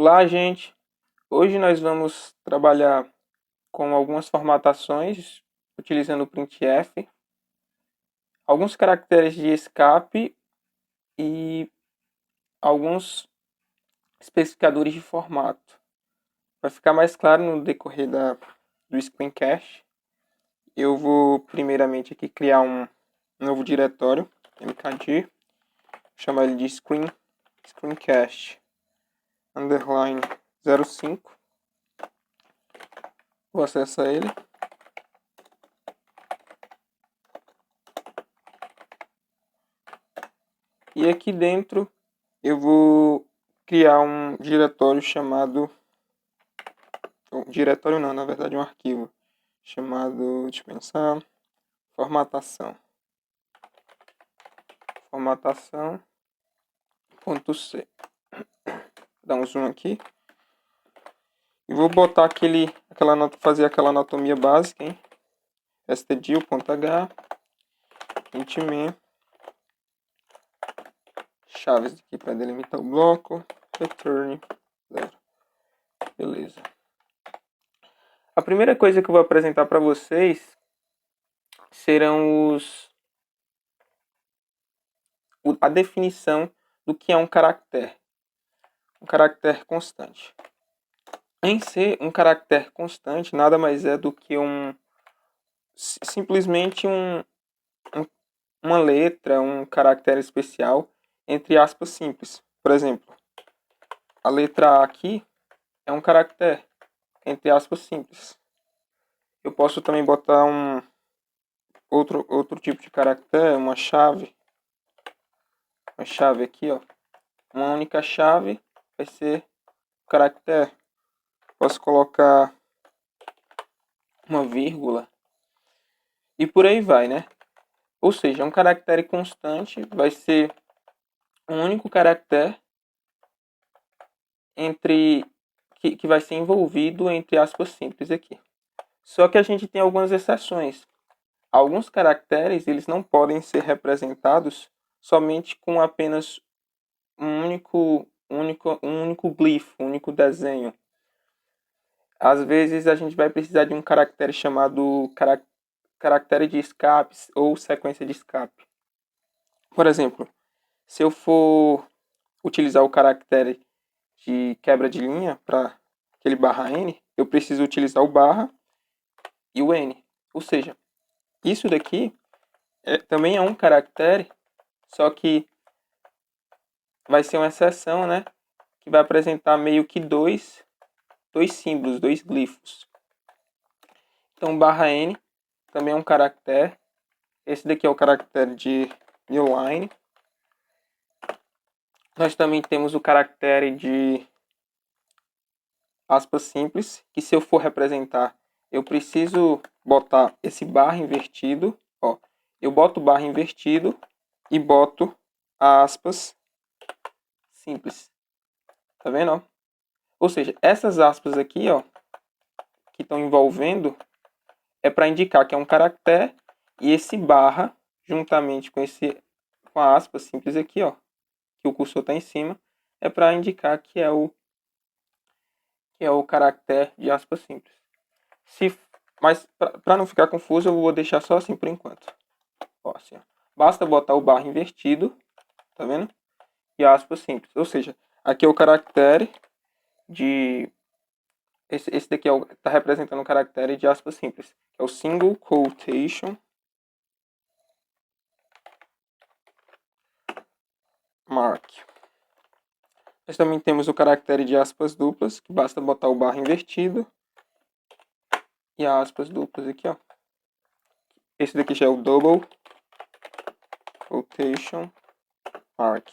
Olá, gente! Hoje nós vamos trabalhar com algumas formatações utilizando o printf, alguns caracteres de escape e alguns especificadores de formato. Vai ficar mais claro no decorrer do screencast. Eu vou primeiramente aqui criar um novo diretório, mkdir, chamar ele de screencast underline 05. Vou acessar ele. E aqui dentro eu vou criar um diretório chamado... Diretório não, na verdade um arquivo. Chamado, deixa eu pensar, formatação. Formatação.c. Dá um zoom aqui. E vou botar fazer aquela anatomia básica, hein? stdio.h intmain chaves aqui para delimitar o bloco, return 0. Beleza. A primeira coisa que eu vou apresentar para vocês serão a definição do que é um caractere constante. Em ser um caractere constante, nada mais é do que simplesmente uma letra, um caractere especial, entre aspas, simples. Por exemplo, a letra A aqui é um caractere, entre aspas, simples. Eu posso também botar outro tipo de caractere, uma chave. Uma chave aqui, ó. Uma única chave vai ser o caractere. Posso colocar uma vírgula. E por aí vai, né? Ou seja, um caractere constante vai ser um único caractere que vai ser envolvido entre aspas simples aqui. Só que a gente tem algumas exceções. Alguns caracteres eles não podem ser representados somente com apenas um único glifo, um único desenho. Às vezes a gente vai precisar de um caractere chamado caractere de escape ou sequência de escape. Por exemplo, se eu for utilizar o caractere de quebra de linha para aquele barra N, eu preciso utilizar o barra e o N. Ou seja, isso daqui também é um caractere, só que vai ser uma exceção, né? Que vai apresentar meio que dois símbolos, dois glifos. Então, barra N também é um caractere. Esse daqui é o caractere de newline. Nós também temos o caractere de aspas simples, que se eu for representar, eu preciso botar esse barra invertido. Ó, eu boto barra invertido e boto aspas simples. Tá vendo? Ó? Ou seja, essas aspas aqui, ó, que estão envolvendo, é para indicar que é um caractere, e esse barra, juntamente com a aspa simples aqui, ó, que o cursor está em cima, é para indicar que é o caractere de aspas simples. Mas para não ficar confuso, eu vou deixar só assim por enquanto. Ó, assim, ó. Basta botar o barra invertido, tá vendo? E aspas simples. Ou seja, aqui é o caractere de... Esse daqui está representando o caractere de aspas simples, que é o single quotation mark. Nós também temos o caractere de aspas duplas, que basta botar o barra invertido e aspas duplas aqui, ó. Esse daqui já é o double quotation mark.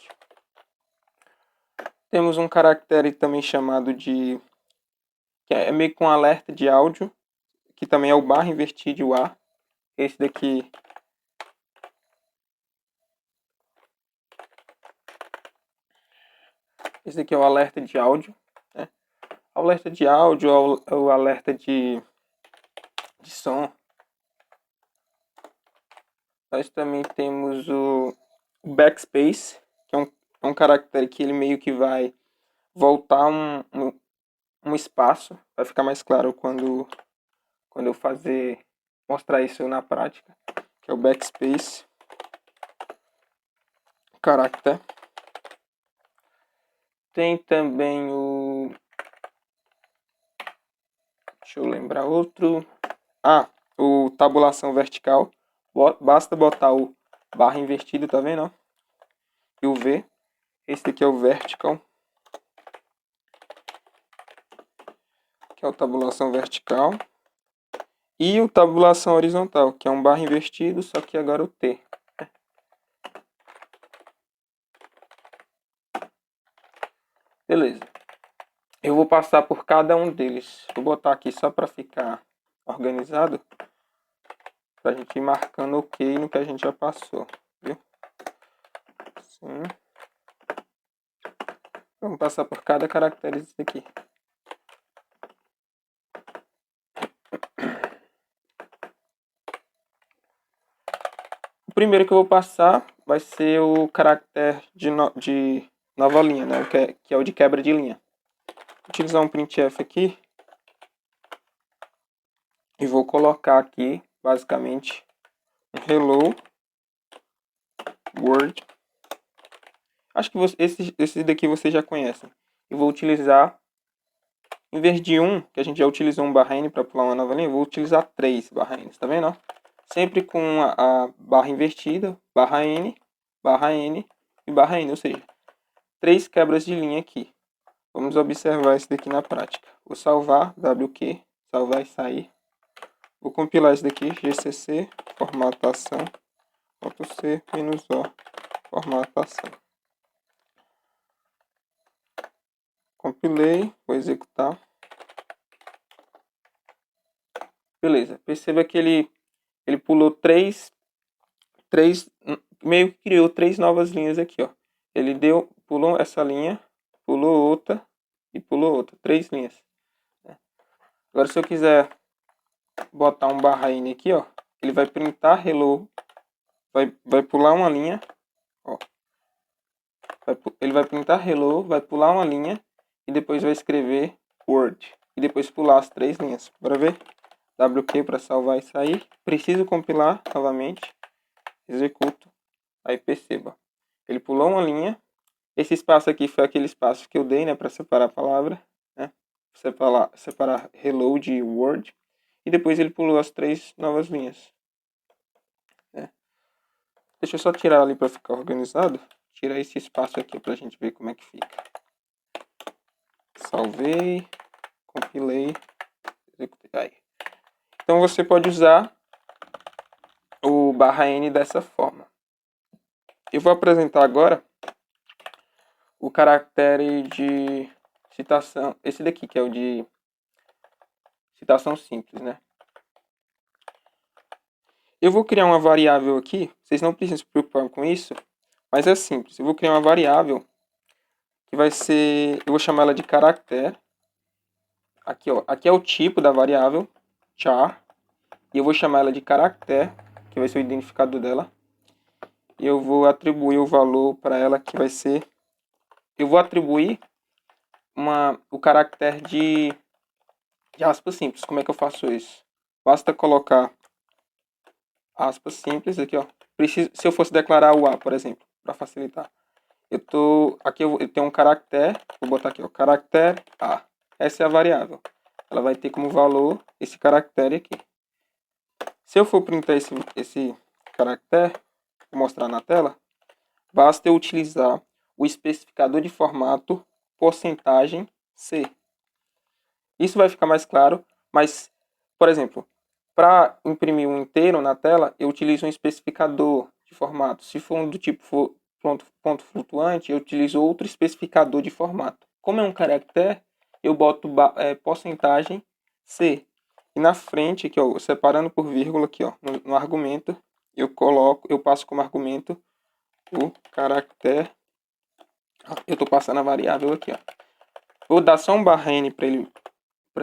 Temos um caractere também chamado de... que é meio que um alerta de áudio, que também é o barra invertido e o A. Esse daqui... Esse daqui é o alerta de áudio, né? O alerta de áudio é o alerta de som. Nós também temos o backspace, que é um caractere que ele meio que vai voltar um espaço, vai ficar mais claro quando eu mostrar isso na prática, que é o backspace, character. Tem também o... Deixa eu lembrar outro. O tabulação vertical. Basta botar o barra invertido, tá vendo? E o V. Esse daqui é o vertical, que é o tabulação vertical. E o tabulação horizontal, que é um barra invertido, só que agora o T. Beleza. Eu vou passar por cada um deles. Vou botar aqui só para ficar organizado, para a gente ir marcando ok no que a gente já passou, viu? Assim. Vamos passar por cada caractere desse aqui. O primeiro que eu vou passar vai ser o caractere de nova linha, né? Que é o de quebra de linha. Vou utilizar um printf aqui e vou colocar aqui, basicamente, um hello world. Acho que esses daqui vocês já conhecem. E vou utilizar, em vez de um, que a gente já utilizou um barra N para pular uma nova linha, eu vou utilizar 3 barra N, tá vendo? Sempre com a barra invertida, barra N e barra N, ou seja, 3 quebras de linha aqui. Vamos observar isso daqui na prática. Vou salvar, WQ, salvar e sair. Vou compilar isso daqui, GCC, formatação, .c, -o, formatação. Compilei, vou executar. Beleza, perceba que ele pulou meio que criou 3 novas linhas aqui, ó. Ele pulou essa linha, pulou outra e pulou outra. 3 linhas. Agora se eu quiser botar um barra N aqui, ó, ele vai printar hello, vai pular uma linha, ó. Ele vai printar hello, vai pular uma linha e depois vai escrever word e depois pular as 3 linhas. Bora ver? WQ para salvar e sair. Preciso compilar novamente. Executo. Aí perceba. Ele pulou uma linha. Esse espaço aqui foi aquele espaço que eu dei, né, para separar a palavra, né? Separar hello de word. E depois ele pulou as 3 novas linhas. Deixa eu só tirar ali para ficar organizado. Tirar esse espaço aqui para a gente ver como é que fica. Salvei, compilei, executei. Aí. Então você pode usar o barra N dessa forma. Eu vou apresentar agora o caractere de citação, esse daqui que é o de citação simples, né? Eu vou criar uma variável aqui, vocês não precisam se preocupar com isso, mas é simples. Eu vou criar uma variável que vai ser, eu vou chamar ela de caractere. Aqui, ó, aqui é o tipo da variável, char, e eu vou chamar ela de caractere, que vai ser o identificador dela. E eu vou atribuir o valor para ela que vai ser, eu vou atribuir o caractere de aspas simples. Como é que eu faço isso? Basta colocar aspas simples aqui, ó. Se eu fosse declarar o A, por exemplo, para facilitar. Aqui eu tenho um caractere, vou botar aqui, ó, caractere A. Essa é a variável. Ela vai ter como valor esse caractere aqui. Se eu for printar esse caractere, vou mostrar na tela, basta eu utilizar o especificador de formato porcentagem C. Isso vai ficar mais claro, mas, por exemplo, para imprimir um inteiro na tela, eu utilizo um especificador de formato. Se for um do tipo ponto flutuante, eu utilizo outro especificador de formato. Como é um caractere, eu boto porcentagem C. E na frente, aqui, ó, separando por vírgula, aqui, ó, no argumento, eu passo como argumento o caractere. Eu estou passando a variável aqui, ó. Vou dar só um barra N para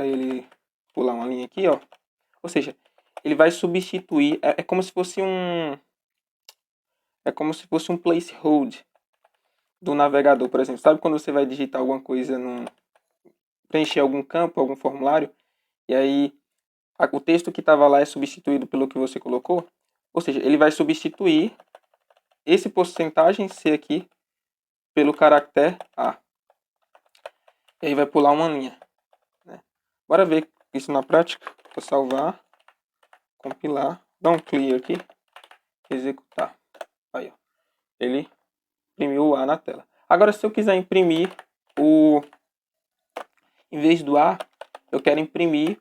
ele pular uma linha aqui, ó. Ou seja, ele vai substituir, é como se fosse um placeholder do navegador, por exemplo. Sabe quando você vai digitar alguma coisa, preencher algum campo, algum formulário, e aí o texto que estava lá é substituído pelo que você colocou? Ou seja, ele vai substituir esse porcentagem C aqui pelo caractere A. E aí vai pular uma linha, né? Bora ver isso na prática. Vou salvar, compilar, dar um clear aqui, executar. Aí, ó. Ele imprimiu o A na tela. Agora, se eu quiser imprimir em vez do A, eu quero imprimir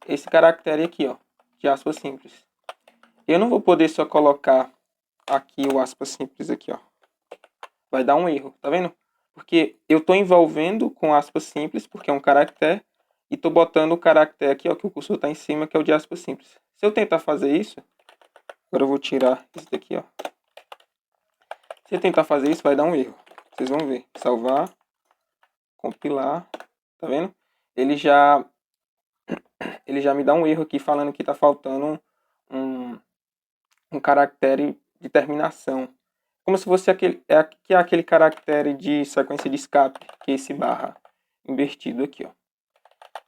esse caractere aqui, ó, de aspas simples. Eu não vou poder só colocar aqui o aspas simples aqui, ó. Vai dar um erro, tá vendo? Porque eu estou envolvendo com aspas simples, porque é um caractere, e estou botando o caractere aqui, ó, que o cursor está em cima, que é o de aspas simples. Se eu tentar fazer isso, agora eu vou tirar esse daqui, ó. Se eu tentar fazer isso, vai dar um erro. Vocês vão ver. Salvar, compilar, tá vendo? Ele já me dá um erro aqui falando que está faltando um caractere de terminação. Como se fosse aquele caractere de sequência de escape, que é esse barra invertido aqui, ó.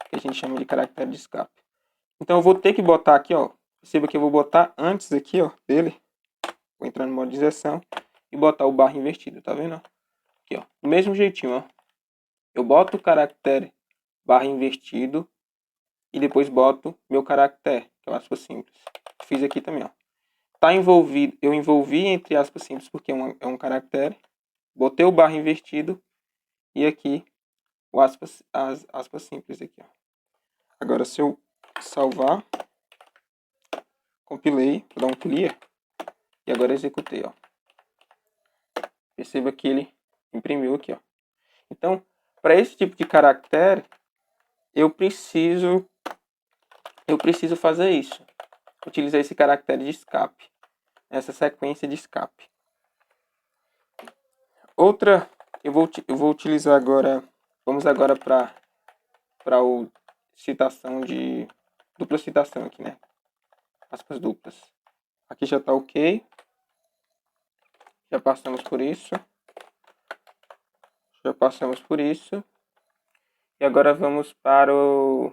Que a gente chama de caractere de escape. Então eu vou ter que botar aqui, ó. Perceba que eu vou botar antes aqui, ó, dele. Vou entrar no modo de inserção e botar o barra invertido, tá vendo? Aqui, ó. Do mesmo jeitinho, ó. Eu boto o caractere barra invertido e depois boto meu caractere, que é o aspas simples. Fiz aqui também, ó. Tá envolvido, eu envolvi entre aspas simples porque é um caractere. Botei o barra invertido e aqui as aspas simples aqui, ó. Agora se eu salvar, compilei, vou dar um clear e agora executei, ó. Perceba que ele imprimiu aqui, ó. Então, para esse tipo de caractere, eu preciso fazer isso. Utilizar esse caractere de escape, essa sequência de escape. Outra, eu vou utilizar agora, vamos agora para o citação de dupla citação aqui, né? Aspas duplas. Aqui já está ok. Já passamos por isso. Já passamos por isso. E agora vamos para o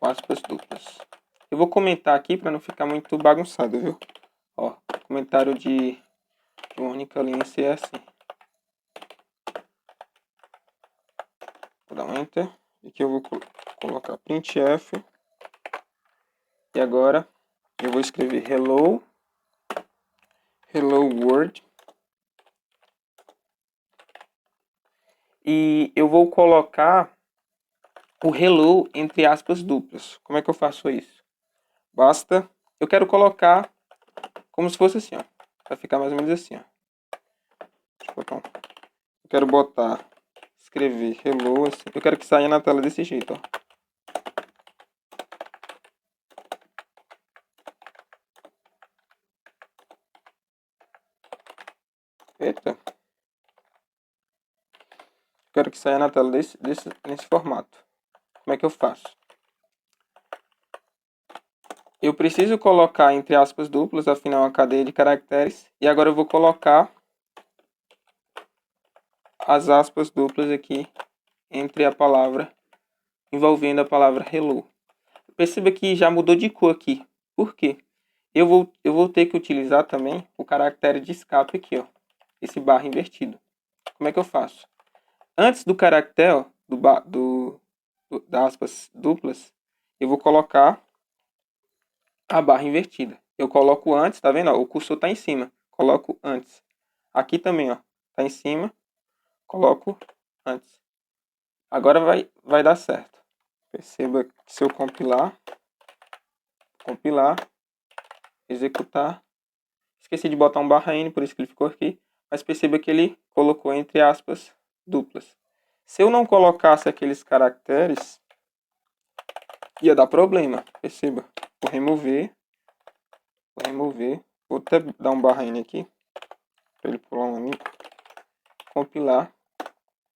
aspas duplas. Eu vou comentar aqui para não ficar muito bagunçado, viu? Ó, comentário de uma única linha se é assim. Vou dar um enter. Aqui eu vou colocar printf. E agora eu vou escrever hello world. E eu vou colocar o hello entre aspas duplas. Como é que eu faço isso? Basta, eu quero colocar como se fosse assim, ó. Vai ficar mais ou menos assim, ó. Deixa eu botar eu quero escrever hello assim. Eu quero que saia na tela desse jeito, ó. Eita. Quero que saia na tela nesse formato. Como é que eu faço? Eu preciso colocar entre aspas duplas, afinal, a cadeia de caracteres. E agora eu vou colocar as aspas duplas aqui entre a palavra, envolvendo a palavra hello. Perceba que já mudou de cor aqui. Por quê? Eu vou ter que utilizar também o caractere de escape aqui, ó. Esse barra invertido. Como é que eu faço? Antes do caractere, ó, das aspas duplas, eu vou colocar a barra invertida. Eu coloco antes, tá vendo? Ó, o cursor tá em cima. Coloco antes. Aqui também, ó, tá em cima. Coloco antes. Agora vai dar certo. Perceba que se eu compilar, executar. Esqueci de botar um barra N, por isso que ele ficou aqui. Mas perceba que ele colocou entre aspas duplas. Se eu não colocasse aqueles caracteres, ia dar problema. Perceba. Vou remover. Vou até dar um barra N aqui. Para ele pular uma linha. Compilar.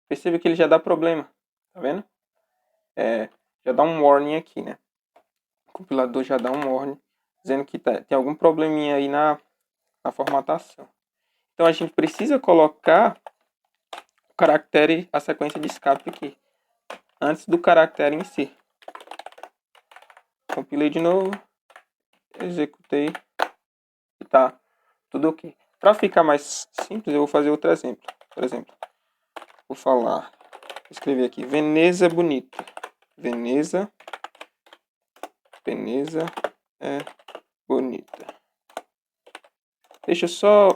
Perceba que ele já dá problema. Tá vendo? Já dá um warning aqui, né? O compilador já dá um warning dizendo que tem algum probleminha aí na formatação. Então a gente precisa colocar o caractere, a sequência de escape aqui, antes do caractere em si. Compilei de novo, executei e tá tudo ok. Para ficar mais simples, eu vou fazer outro exemplo. Por exemplo, vou falar, vou escrever aqui, Veneza bonita. Veneza é bonita. Deixa só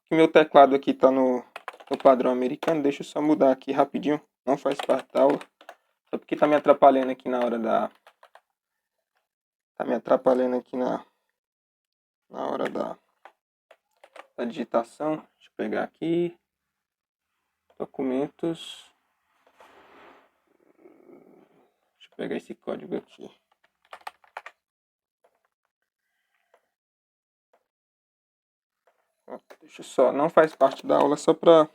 que meu teclado aqui tá no padrão americano. Deixa eu só mudar aqui rapidinho. Não faz parte da aula. Só porque tá me atrapalhando aqui na hora da... Tá me atrapalhando aqui na hora da digitação. Deixa eu pegar aqui. Documentos. Deixa eu pegar esse código aqui. Deixa eu só... Não faz parte da aula, só para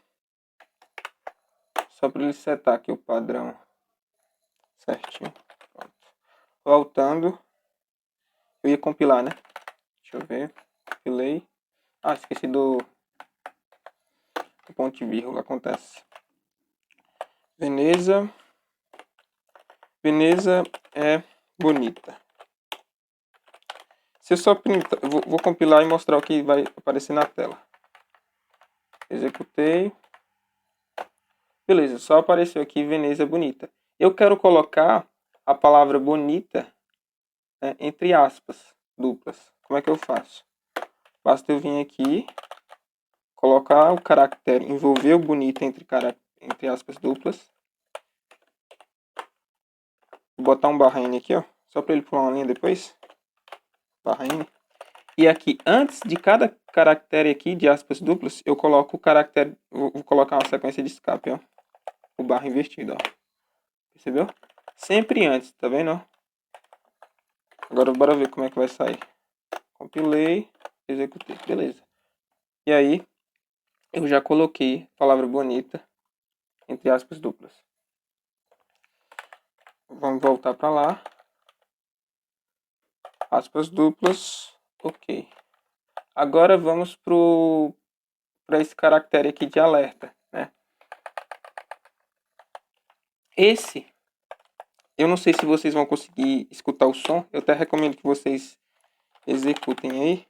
ele setar aqui o padrão certinho. Pronto. Voltando. Eu ia compilar, né? Deixa eu ver. Compilei. Ah, esqueci do ponto e vírgula. Acontece. Veneza é bonita. Se eu só printar, vou compilar e mostrar o que vai aparecer na tela. Executei. Beleza, só apareceu aqui Veneza é bonita. Eu quero colocar a palavra bonita, né, entre aspas duplas. Como é que eu faço? Basta eu vir aqui, colocar o caractere, envolver o bonita entre aspas duplas. Vou botar um barra N aqui, ó, só para ele pular uma linha depois. Barra N. E aqui, antes de cada caractere aqui de aspas duplas, eu coloco o caractere, vou colocar uma sequência de escape, ó. O barra invertido, ó. Percebeu? Sempre antes, tá vendo, ó? Agora bora ver como é que vai sair. Compilei, executei, beleza. E aí, eu já coloquei a palavra bonita entre aspas duplas. Vamos voltar para lá. Aspas duplas, ok. Agora vamos para esse caractere aqui de alerta, né? Esse, eu não sei se vocês vão conseguir escutar o som. Eu até recomendo que vocês executem aí.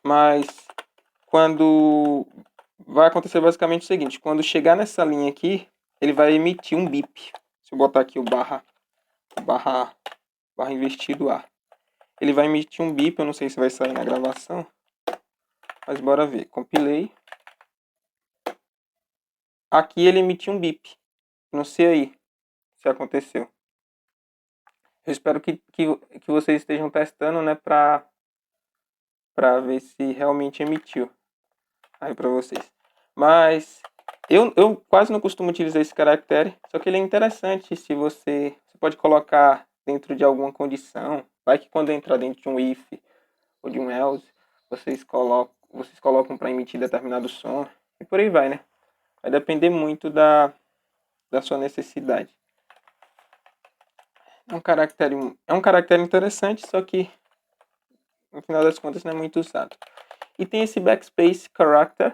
Mas quando vai acontecer basicamente o seguinte: quando chegar nessa linha aqui, ele vai emitir um bip. Se eu botar aqui o barra invertido A, ele vai emitir um bip. Eu não sei se vai sair na gravação, mas bora ver. Compilei. Aqui ele emitiu um bip. Não sei aí se aconteceu. Eu espero que vocês estejam testando, né, para ver se realmente emitiu aí para vocês. Mas eu quase não costumo utilizar esse caractere, só que ele é interessante se você pode colocar dentro de alguma condição. Vai que quando entrar dentro de um if ou de um else, vocês colocam para emitir determinado som e por aí vai, né? Vai depender muito da sua necessidade. É um caractere interessante, só que no final das contas não é muito usado. E tem esse backspace character,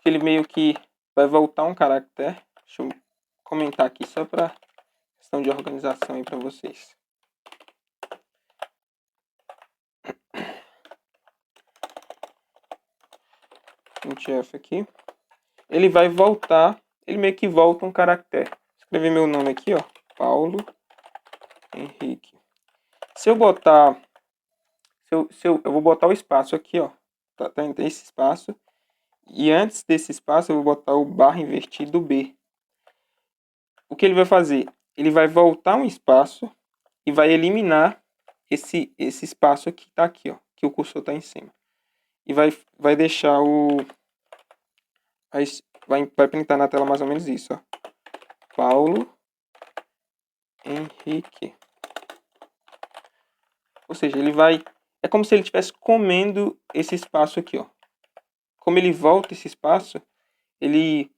que ele meio que vai voltar um caractere. Deixa eu comentar aqui só para questão de organização aí para vocês. F aqui. Ele vai voltar, ele meio que volta um caractere. Escrever meu nome aqui, ó, Paulo Henrique. Se eu botar, eu vou botar o espaço aqui, ó, tá esse espaço. E antes desse espaço eu vou botar o barra invertido B. O que ele vai fazer? Ele vai voltar um espaço e vai eliminar esse espaço aqui, tá aqui, ó, que o cursor tá em cima. E vai deixar o... Vai printar na tela mais ou menos isso, ó. Paulo Henrique. Ou seja, ele vai... É como se ele estivesse comendo esse espaço aqui, ó. Como ele volta esse espaço, ele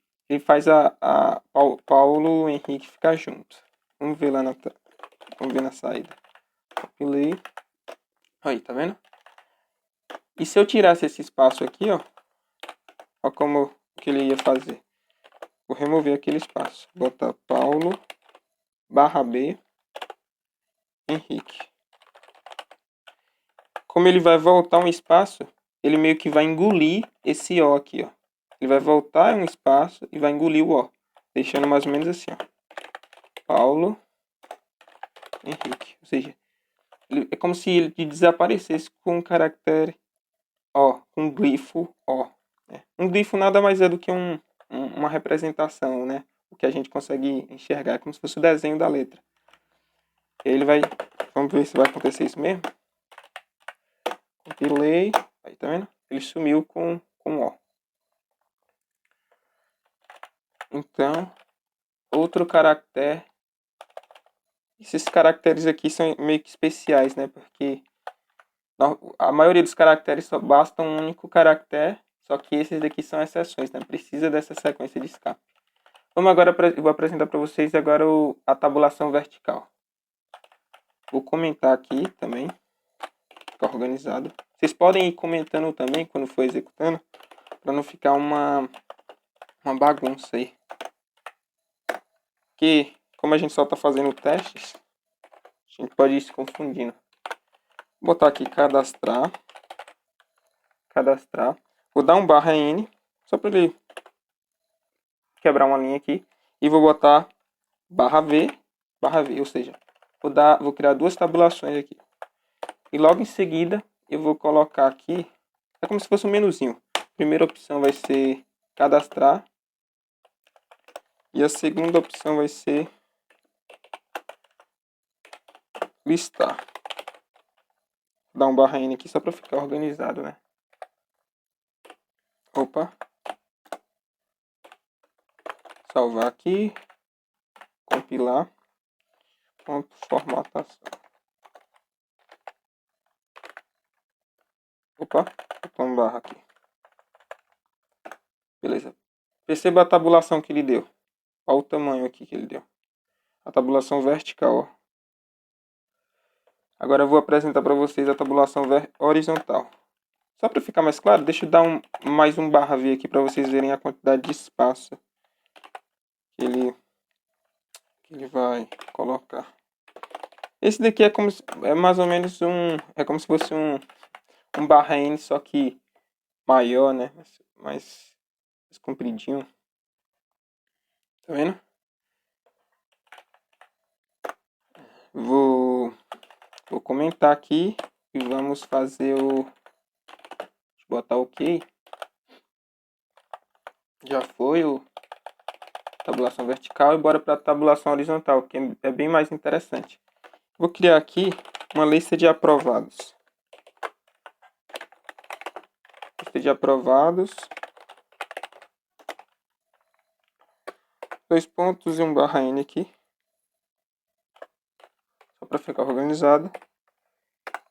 faz a Paulo Henrique ficar junto. Vamos ver lá vamos ver na saída. Compilei. Aí, tá vendo? E se eu tirasse esse espaço aqui, ó como que ele ia fazer. Vou remover aquele espaço. Botar Paulo barra B Henrique. Como ele vai voltar um espaço, ele meio que vai engolir esse O aqui, ó. Ele vai voltar um espaço e vai engolir o O. Deixando mais ou menos assim, ó. Paulo Henrique. Ou seja, é como se ele desaparecesse com um caractere O, um glifo O. Um glifo nada mais é do que uma representação, né? O que a gente consegue enxergar, é como se fosse o desenho da letra. E aí ele vai... Vamos ver se vai acontecer isso mesmo. Compilei. Aí, tá vendo? Ele sumiu com O. Então, outro caractere. Esses caracteres aqui são meio que especiais, né? Porque a maioria dos caracteres só basta um único caractere. Só que esses daqui são exceções, né? Precisa dessa sequência de escape. Vamos agora, eu vou apresentar para vocês agora a tabulação vertical. Vou comentar aqui também. Ficar organizado. Vocês podem ir comentando também quando for executando. Para não ficar uma bagunça aí. Porque como a gente só está fazendo testes, a gente pode ir se confundindo. Vou botar aqui cadastrar. Cadastrar. Vou dar um barra N. Só para ele quebrar uma linha aqui. E vou botar barra V. Barra V. Ou seja, vou criar duas tabulações aqui. E logo em seguida eu vou colocar aqui. É como se fosse um menuzinho. A primeira opção vai ser cadastrar. E a segunda opção vai ser listar. Vou dar um barra N aqui só para ficar organizado, né? Opa. Salvar aqui. Compilar. Ponto formatação. Opa. Botar um barra aqui. Beleza. Perceba a tabulação que ele deu. Olha o tamanho aqui que ele deu. A tabulação vertical, ó. Agora eu vou apresentar para vocês a tabulação horizontal. Só para ficar mais claro, deixa eu dar mais um barra V aqui para vocês verem a quantidade de espaço que ele vai colocar. Esse daqui é mais ou menos é como se fosse um barra N, só que maior, né? Mais compridinho. Tá vendo? Vou comentar aqui e vamos fazer Deixa eu botar OK. Já foi tabulação vertical e bora para a tabulação horizontal, que é bem mais interessante. Vou criar aqui uma lista de aprovados. Lista de aprovados. 2 pontos e um barra N aqui. Só para ficar organizado.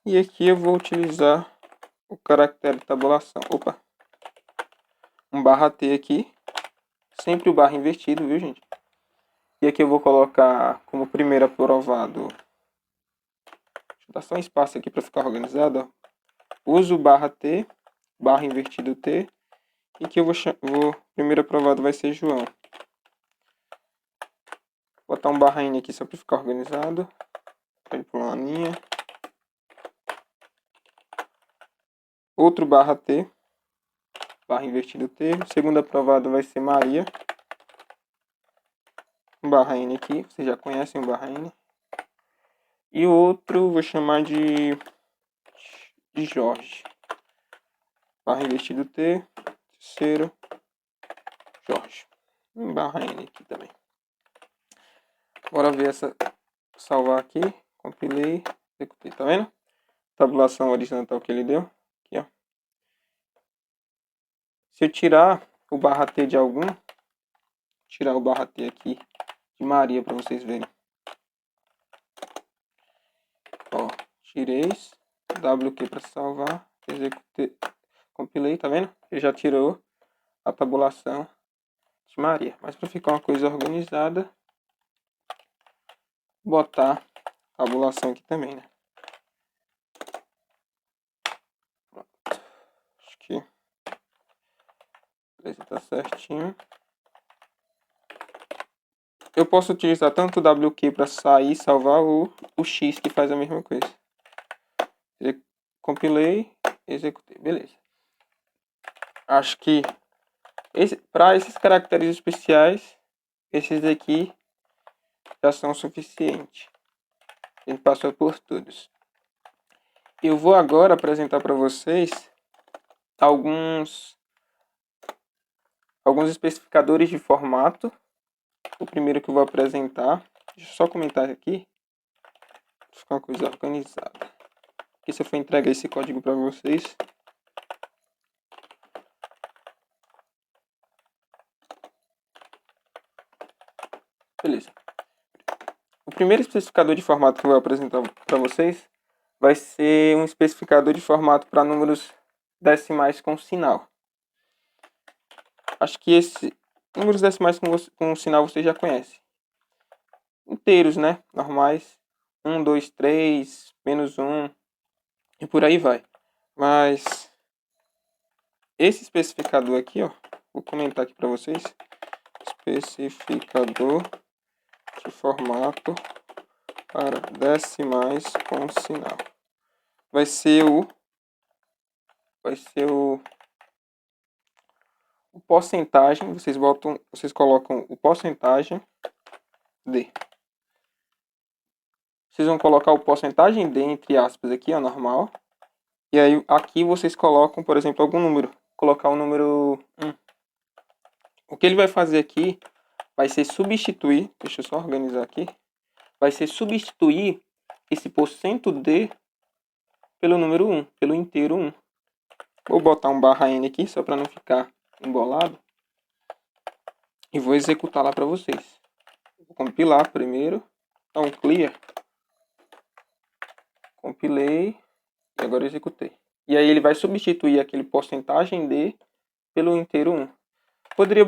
E aqui eu vou utilizar o caractere de tabulação. Opa! Um barra T aqui. Sempre o barra invertido, viu, gente? E aqui eu vou colocar como primeiro aprovado. Deixa eu dar só um espaço aqui para ficar organizado. Ó. Uso barra T, barra invertido T. E que eu primeiro aprovado vai ser João. Vou botar um barra N aqui só para ficar organizado. Para ele pular uma linha. Outro barra T. Barra invertido T. O segundo aprovado vai ser Maria. Um barra N aqui. Vocês já conhecem o barra N. E o outro vou chamar de Jorge. Barra invertido T. Terceiro. Jorge. Um barra N aqui também. Bora ver salvar aqui. Compilei. Executei. Tá vendo? Tabulação horizontal que ele deu. Aqui, ó. Se eu tirar o barra T de algum. Tirar o barra T aqui de Maria para vocês verem. Ó. Tirei. WQ para salvar. Executei. Compilei. Tá vendo? Ele já tirou a tabulação de Maria. Mas para ficar uma coisa organizada. Botar a tabulação aqui também, né? Beleza, tá certinho. Eu posso utilizar tanto o WQ para sair e salvar o X que faz a mesma coisa. Compilei, executei, beleza. Acho que para esses caracteres especiais, esses aqui já são suficientes. A gente passou por todos. Eu vou agora apresentar para vocês alguns especificadores de formato. O primeiro que eu vou apresentar, deixa eu só comentar aqui, para ficar uma coisa organizada. Aqui se eu for entregar esse código para vocês. Beleza. O primeiro especificador de formato que eu vou apresentar para vocês vai ser um especificador de formato para números decimais com sinal. Acho que esse números decimais com sinal você já conhece. Inteiros, né? Normais. 1, 2, 3, menos 1 e por aí vai. Mas esse especificador aqui, ó, vou comentar aqui para vocês. Especificador de formato para decimais com sinal. Vai ser o porcentagem, vocês colocam o porcentagem D. Vocês vão colocar o porcentagem D entre aspas aqui, ó, normal. E aí aqui vocês colocam, por exemplo, algum número. Colocar o número 1. O que ele vai fazer aqui vai ser substituir, deixa eu só organizar aqui. Vai ser substituir esse porcento D pelo número 1, pelo inteiro 1. Vou botar um barra N aqui, só para não ficar embolado. E vou executar lá para vocês. Vou compilar primeiro. Então, clear. Compilei. E agora executei. E aí ele vai substituir aquele porcentagem D pelo inteiro 1. Poderia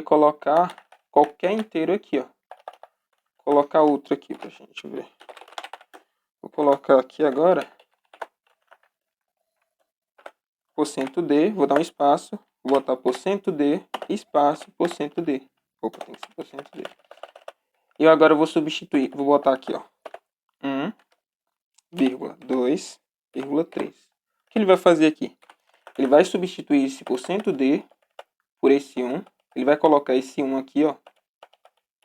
colocar qualquer inteiro aqui, ó. Colocar outro aqui pra gente ver. Vou colocar aqui agora porcento D, vou dar um espaço, vou botar porcento D, espaço, porcento D. Opa, tem que ser porcento D. E eu agora vou substituir, vou botar aqui, ó, 1,2,3. O que ele vai fazer aqui? Ele vai substituir esse porcento D por esse 1. Ele vai colocar esse 1 aqui, ó,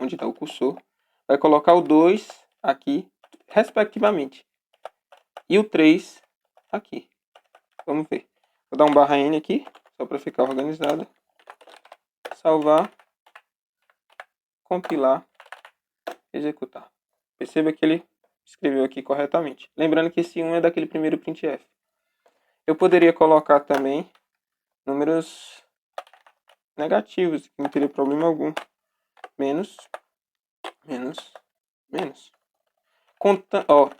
onde está o cursor. Vai colocar o 2 aqui, respectivamente. E o 3 aqui. Vamos ver. Vou dar um barra N aqui, só para ficar organizado. Salvar. Compilar. Executar. Perceba que ele escreveu aqui corretamente. Lembrando que esse 1 é daquele primeiro printf. Eu poderia colocar também números negativos, que não teria problema algum. Menos.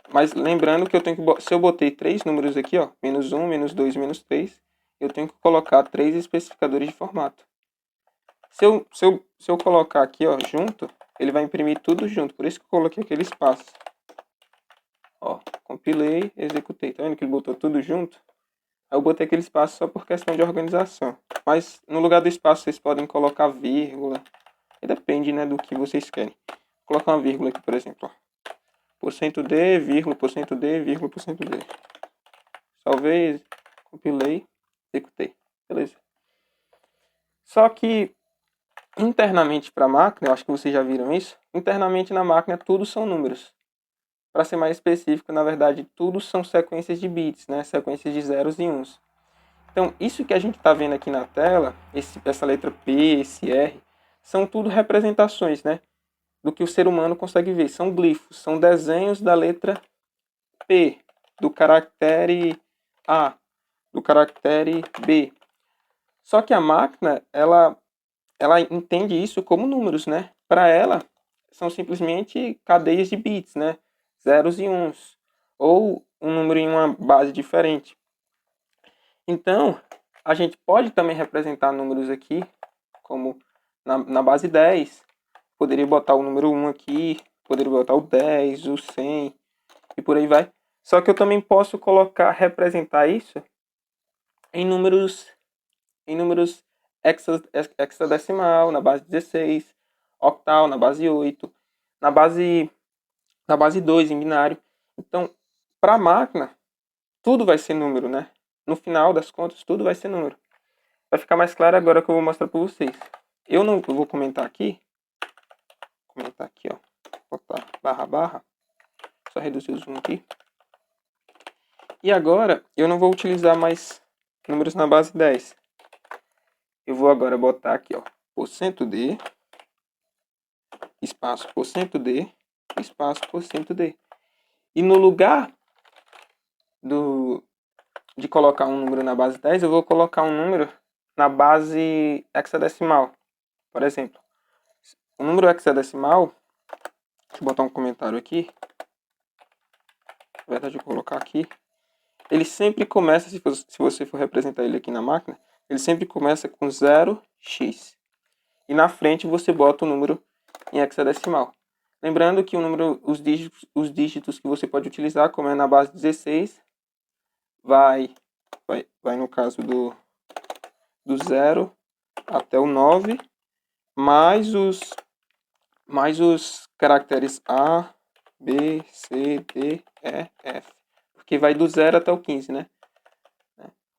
Mas lembrando que eu tenho que, se eu botei 3 números aqui, ó, menos 1, menos 2, menos 3, eu tenho que colocar 3 especificadores de formato. Se eu colocar aqui, ó, junto, ele vai imprimir tudo junto, por isso que eu coloquei aquele espaço. Ó, compilei, executei, tá vendo que ele botou tudo junto? Aí eu botei aquele espaço só por questão de organização. Mas no lugar do espaço vocês podem colocar vírgula, e depende, né, do que vocês querem. Vou colocar uma vírgula aqui, por exemplo, ó. Porcento D, vírgula, porcento D, vírgula, porcento D. Salvei, compilei, executei. Beleza. Só que internamente para a máquina, eu acho que vocês já viram isso, internamente na máquina tudo são números. Para ser mais específico, na verdade, tudo são sequências de bits, né? Sequências de zeros e uns. Então, isso que a gente está vendo aqui na tela, essa letra P, esse R, são tudo representações, né? Do que o ser humano consegue ver. São glifos, são desenhos da letra P, do caractere A, do caractere B. Só que a máquina, ela entende isso como números, né? Para ela, são simplesmente cadeias de bits, né? Zeros e uns. Ou um número em uma base diferente. Então, a gente pode também representar números aqui, como na base 10. Poderia botar o número 1 aqui, poderia botar o 10, o 100 e por aí vai. Só que eu também posso representar isso em números hexadecimal, na base 16, octal, na base 8, na base 2 em binário. Então, para a máquina, tudo vai ser número, né? No final das contas, tudo vai ser número. Vai ficar mais claro agora que eu vou mostrar para vocês. Eu vou comentar aqui. Comentar aqui, ó. Botar barra. Só reduzir o zoom aqui. E agora, eu não vou utilizar mais números na base 10. Eu vou agora botar aqui, ó. %d, espaço %d, espaço %d. E no lugar de colocar um número na base 10, eu vou colocar um número na base hexadecimal. Por exemplo, o número hexadecimal, deixa eu botar um comentário aqui. Na verdade, eu vou colocar aqui. Ele sempre começa, se você for representar ele aqui na máquina, ele sempre começa com 0x. E na frente você bota o número em hexadecimal. Lembrando que os dígitos que você pode utilizar, como é na base 16, vai no caso do 0 até o 9, mais os caracteres A, B, C, D, E, F. Porque vai do 0 até o 15, né?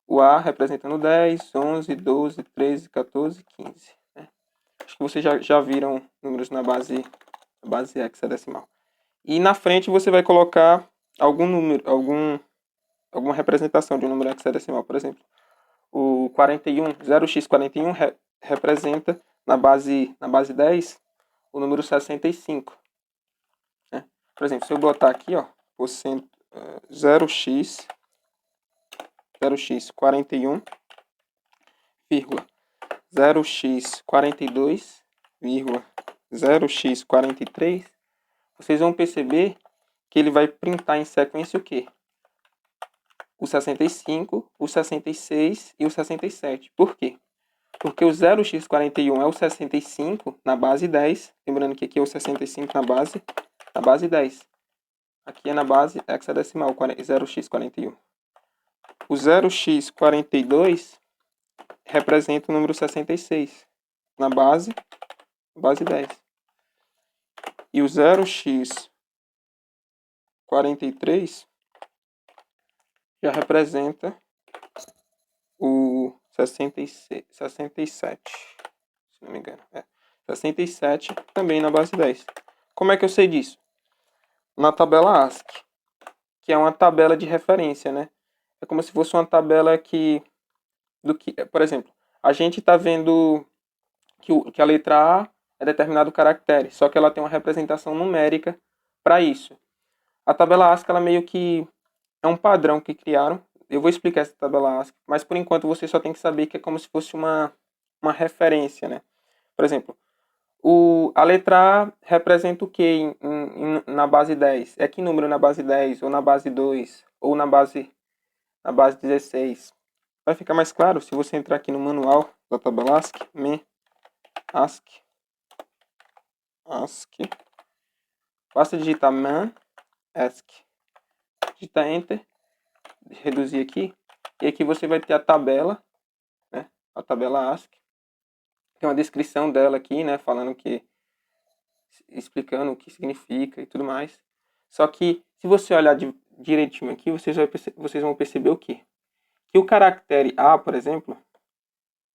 O A representando 10, 11, 12, 13, 14, 15. Né? Acho que vocês já viram números na base hexadecimal. E na frente você vai colocar algum número, alguma representação de um número hexadecimal. Por exemplo, o 41, 0x41 representa na base 10 o número 65. Né? Por exemplo, se eu botar aqui, ó, 0x 41, 0x42, 0x43, vocês vão perceber que ele vai printar em sequência o quê? O 65, o 66 e o 67. Por quê? Porque o 0x41 é o 65 na base 10. Lembrando que aqui é o 65 na base 10. Aqui é na base hexadecimal, 0x41. O 0x42 representa o número 66 na base 10. E o 0x43 já representa o 67, se não me engano. 67 também na base 10. Como é que eu sei disso? Na tabela ASCII, que é uma tabela de referência, né? É como se fosse uma tabela por exemplo, a gente está vendo que a letra A é determinado caractere, só que ela tem uma representação numérica para isso. A tabela ASCII, ela meio que é um padrão que criaram. Eu vou explicar essa tabela ASCII, mas por enquanto você só tem que saber que é como se fosse uma referência, né? Por exemplo, a letra A representa o que na base 10? É que número na base 10? Ou na base 2? Ou na base 16? Vai ficar mais claro se você entrar aqui no manual da tabela ASCII. Basta digitar ASCII. Digitar Enter. Reduzir aqui. E aqui você vai ter a tabela, né? A tabela ASCII. Tem uma descrição dela aqui, né? Explicando o que significa e tudo mais. Só que, se você olhar direitinho aqui, vocês vão perceber o quê? Que o caractere A, por exemplo,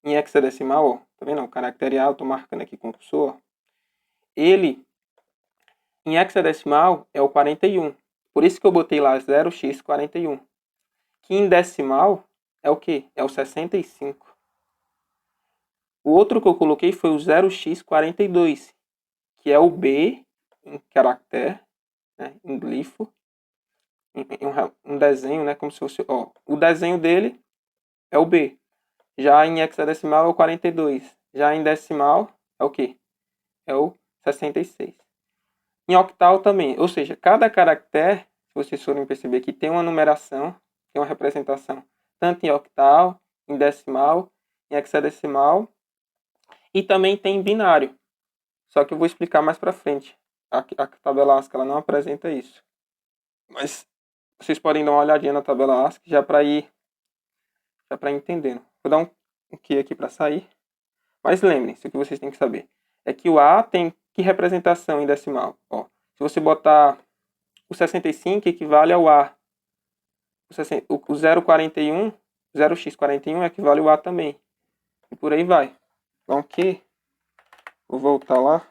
em hexadecimal, ó, tá vendo? O caractere A, eu tô marcando aqui com o cursor, ele, em hexadecimal, é o 41. Por isso que eu botei lá 0x41. Que em decimal é o quê? É o 65. O outro que eu coloquei foi o 0x42, que é o B em caractere, né, em glifo, um desenho, né, como se fosse, ó, o desenho dele é o B. Já em hexadecimal é o 42. Já em decimal é o quê? É o 66. Em octal também, ou seja, cada caractere, se vocês forem perceber aqui, tem uma numeração, tem uma representação, tanto em octal, em decimal, em hexadecimal, e também tem em binário. Só que eu vou explicar mais para frente. A tabela ASCII ela não apresenta isso. Mas vocês podem dar uma olhadinha na tabela ASCII já para ir já para entendendo. Vou dar um Q aqui para sair. Mas lembrem-se, o que vocês têm que saber é que o A tem que representação em decimal? Ó, se você botar o 65 equivale ao A. O 0,41, 0x41 equivale ao A também. E por aí vai. Então Q, vou voltar lá.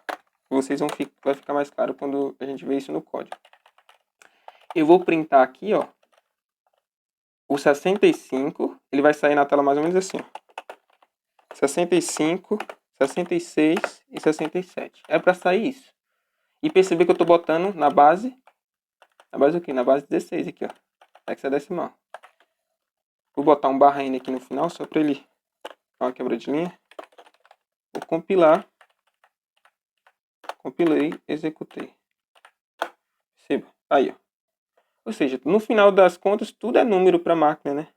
Vocês vai ficar mais claro quando a gente vê isso no código. Eu vou printar aqui, ó. O 65, ele vai sair na tela mais ou menos assim, ó. 65, 66 e 67. É para sair isso. E perceber que eu estou botando na base. Na base o quê? Na base 16 aqui, ó. Hexadecimal. Vou botar um barra N aqui no final, só para ele dar uma quebra de linha. Vou compilar. Compilei, executei. Perceba. Aí, ó. Ou seja, no final das contas, tudo é número para a máquina, né?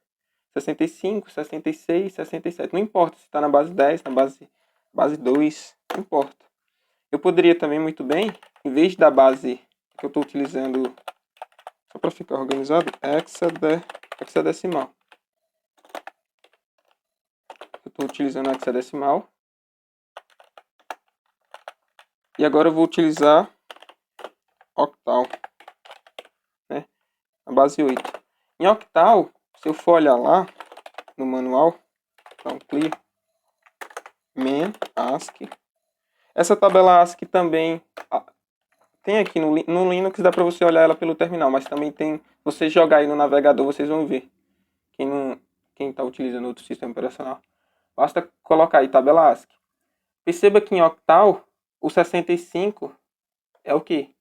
65, 66, 67. Não importa se está na base 10, na base 2, não importa. Eu poderia também, muito bem, em vez da base que eu estou utilizando, só para ficar organizado, hexadecimal. Eu estou utilizando hexadecimal. E agora eu vou utilizar octal, né? A base 8. Em octal, se eu for olhar lá no manual, então clear, main, ASCII. Essa tabela ASCII também tem aqui no Linux, dá para você olhar ela pelo terminal, mas também tem, você jogar aí no navegador, vocês vão ver. Quem está utilizando outro sistema operacional. Basta colocar aí tabela ASCII. Perceba que em octal, o 65 é o quê?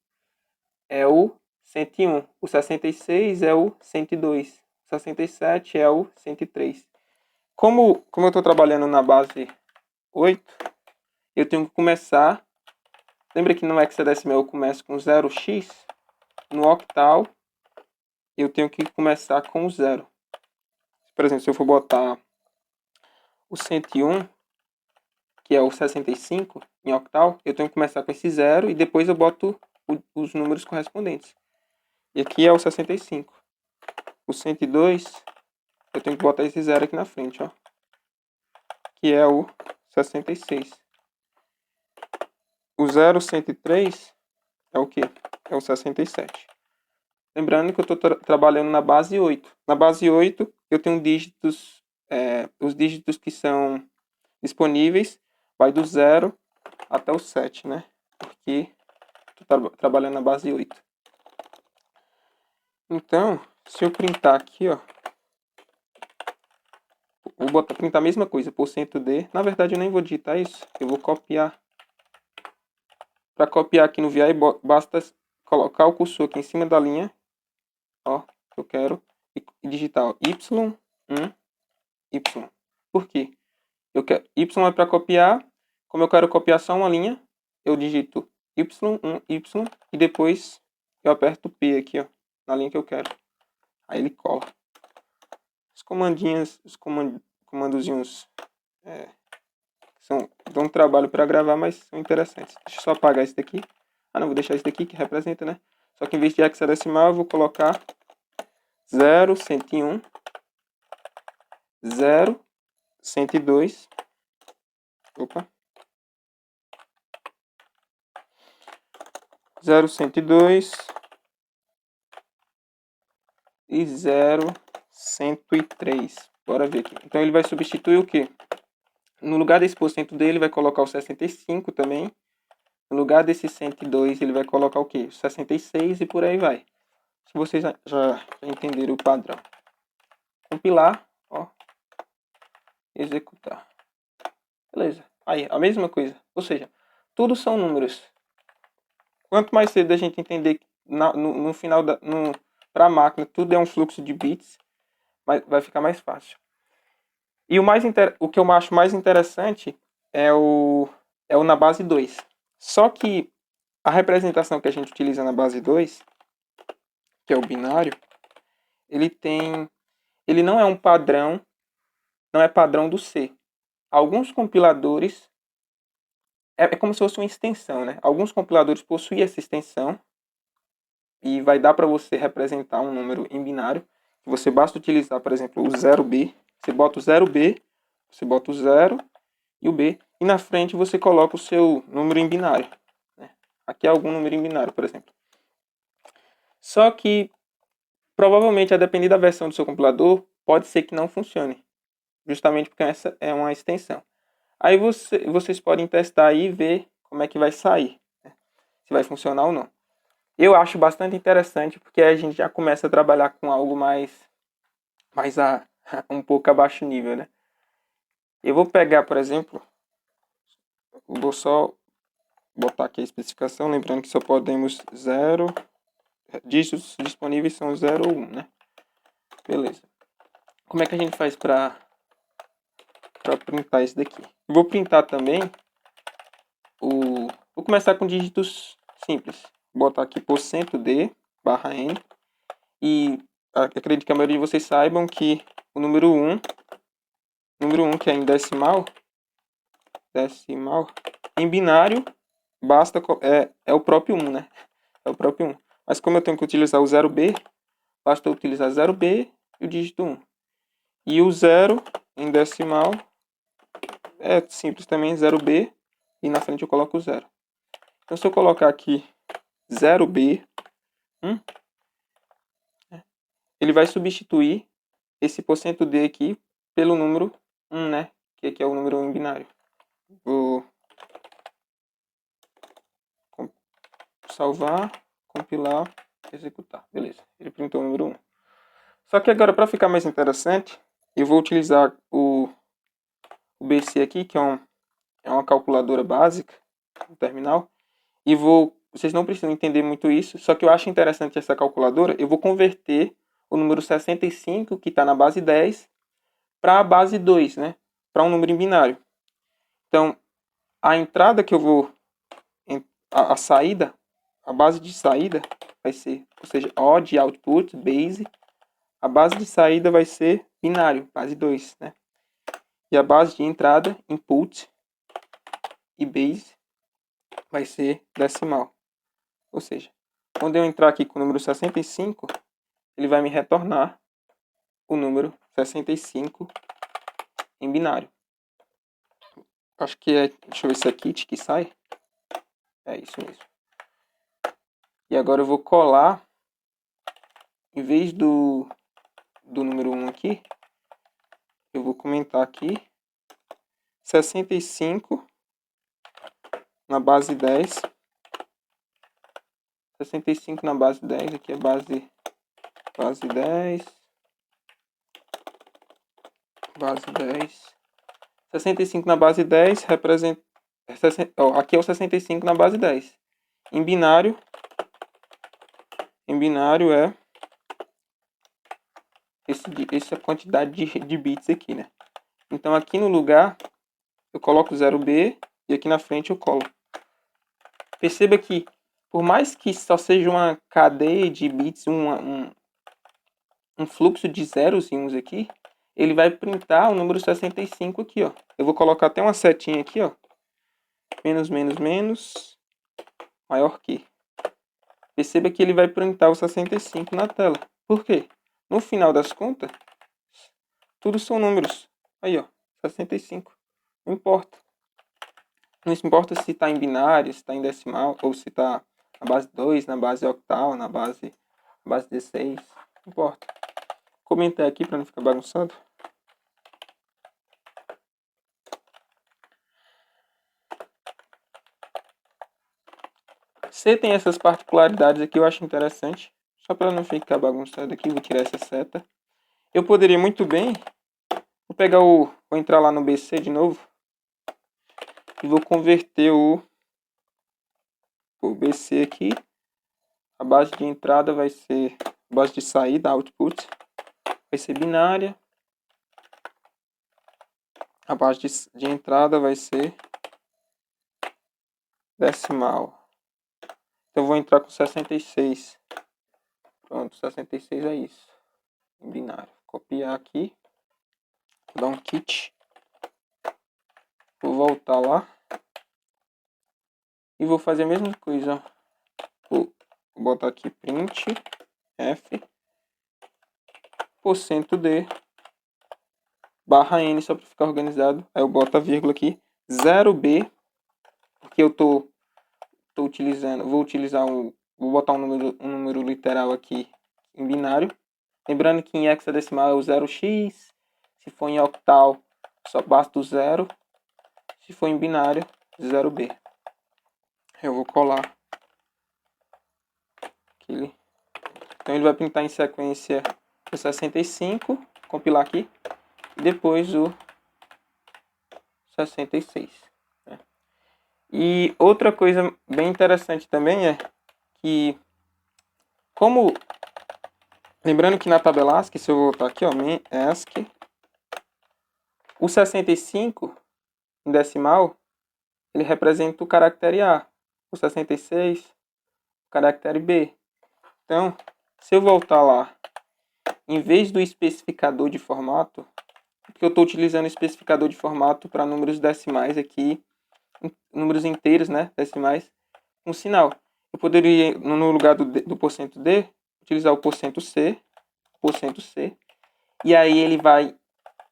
É o 101. O 66 é o 102. O 67 é o 103. Como eu estou trabalhando na base 8, eu tenho que começar. Lembra que no hexadecimal eu começo com 0x? No octal, eu tenho que começar com 0. Por exemplo, se eu for botar o 101, que é o 65, em octal, eu tenho que começar com esse 0 e depois eu boto os números correspondentes. E aqui é o 65. O 102, eu tenho que botar esse 0 aqui na frente, ó. Que é o 66. O 0103 é o que? É o 67. Lembrando que eu estou trabalhando na base 8. Na base 8, eu tenho dígitos, os dígitos que são disponíveis, vai do 0 até o 7, né? Porque estou trabalhando na base 8. Então, se eu printar aqui, ó, vou printar a mesma coisa, %D. Na verdade, eu nem vou digitar isso, eu vou copiar. Para copiar aqui no VI, basta colocar o cursor aqui em cima da linha, ó, que eu quero, e digitar ó, Y1, Y. Por quê? Y é para copiar, como eu quero copiar só uma linha, eu digito Y1, Y, e depois eu aperto P aqui, ó, na linha que eu quero. Aí ele cola. Os comandozinhos dão um trabalho para gravar, mas são interessantes. Deixa eu só apagar esse daqui. Não, vou deixar esse daqui que representa, né? Só que em vez de hexadecimal, eu vou colocar 0, 101, 0, 102. Opa. 0, 102 e 0, 103. Bora ver aqui. Então ele vai substituir o quê? No lugar desse %D, ele vai colocar o 65 também. No lugar desse 102, ele vai colocar o quê? 66 e por aí vai. Se vocês já entenderam o padrão. Compilar, ó. Executar. Beleza. Aí, a mesma coisa. Ou seja, tudo são números. Quanto mais cedo a gente entender no final para a máquina, tudo é um fluxo de bits, vai ficar mais fácil. E o que eu acho mais interessante é o na base 2. Só que a representação que a gente utiliza na base 2, que é o binário, ele não é um padrão, não é padrão do C. Alguns compiladores, é como se fosse uma extensão, né? Alguns compiladores possuem essa extensão e vai dar para você representar um número em binário. Você basta utilizar, por exemplo, o 0B, Você bota o 0B, você bota o 0 e o B, e na frente você coloca o seu número em binário. Né? Aqui é algum número em binário, por exemplo. Só que, provavelmente, a depender da versão do seu compilador, pode ser que não funcione. Justamente porque essa é uma extensão. Aí vocês podem testar aí e ver como é que vai sair. Né? Se vai funcionar ou não. Eu acho bastante interessante porque a gente já começa a trabalhar com algo mais um pouco abaixo nível, né? Eu vou pegar, por exemplo, vou só botar aqui a especificação, lembrando que só podemos dígitos disponíveis são 0 ou 1, né? Beleza. Como é que a gente faz para printar isso daqui? Eu vou printar também vou começar com dígitos simples. Vou botar aqui %d barra n e acredito que a maioria de vocês saibam que o número 1 que é em decimal, em binário, basta é o próprio 1, né? É o próprio 1. Mas como eu tenho que utilizar o 0B, basta eu utilizar 0B e o dígito 1. E o 0 em decimal é simples também, 0B, e na frente eu coloco o 0. Então se eu colocar aqui 0B, ele vai substituir esse %d aqui pelo número 1, né? Que aqui é o número 1 em binário. Vou salvar, compilar, executar. Beleza, ele printou o número 1. Só que agora, para ficar mais interessante, eu vou utilizar o BC aqui, que é uma calculadora básica, no terminal, e vocês não precisam entender muito isso, só que eu acho interessante essa calculadora, eu vou converter o número 65, que está na base 10, para a base 2, né? Para um número em binário. Então, a entrada que eu vou, a saída, a base de saída vai ser, ou seja, odd output, base, a base de saída vai ser binário, base 2, né? E a base de entrada, input e base, vai ser decimal. Ou seja, quando eu entrar aqui com o número 65, ele vai me retornar o número 65 em binário. Acho que é, deixa eu ver se é kit que sai. É isso mesmo. E agora eu vou colar, em vez do número 1 aqui, eu vou comentar aqui 65 na base 10. 65 na base 10, aqui é base 10. Base 10. 65 na base 10 representa. Aqui é o 65 na base 10. Em binário é essa quantidade de bits aqui, né? Então aqui no lugar eu coloco 0B e aqui na frente eu colo. Perceba que por mais que só seja uma cadeia de bits, um fluxo de zeros e uns aqui, ele vai printar o número 65 aqui, ó. Eu vou colocar até uma setinha aqui, ó. Menos, menos, menos, maior que. Perceba que ele vai printar o 65 na tela. Por quê? No final das contas, tudo são números. Aí, ó, 65. Não importa. Não importa se está em binário, se está em decimal, ou se está na base 2, na base octal, na base 16. Não importa. Vou comentar aqui para não ficar bagunçado. C tem essas particularidades aqui, eu acho interessante. Só para não ficar bagunçado aqui, vou tirar essa seta. Eu poderia muito bem, vou entrar lá no BC de novo e vou converter o BC aqui. A base de entrada vai ser, a base de saída, output, vai ser binária. A base de entrada vai ser decimal. Então eu vou entrar com 66. Pronto, 66 é isso. Em binário. Copiar aqui. Vou dar um kit. Vou voltar lá. E vou fazer a mesma coisa. Vou botar aqui print f %d barra N só para ficar organizado. Aí eu boto a vírgula aqui, 0B, porque eu tô utilizando, vou botar um número literal aqui em binário. Lembrando que em hexadecimal é o 0x, se for em octal só basta o 0, se for em binário, 0B. Eu vou colar aquele. Então ele vai printar em sequência o 65, compilar aqui, e depois o 66. Né? E outra coisa bem interessante também é que, como, lembrando que na tabela ASCII, se eu voltar aqui, ó, ASCII, o 65 em decimal, ele representa o caractere A, o 66, o caractere B. Então, se eu voltar lá, em vez do especificador de formato, porque eu estou utilizando o especificador de formato para números decimais aqui, números inteiros, né, decimais, um sinal. Eu poderia, no lugar do porcento %D, utilizar o porcento %C, e aí ele vai,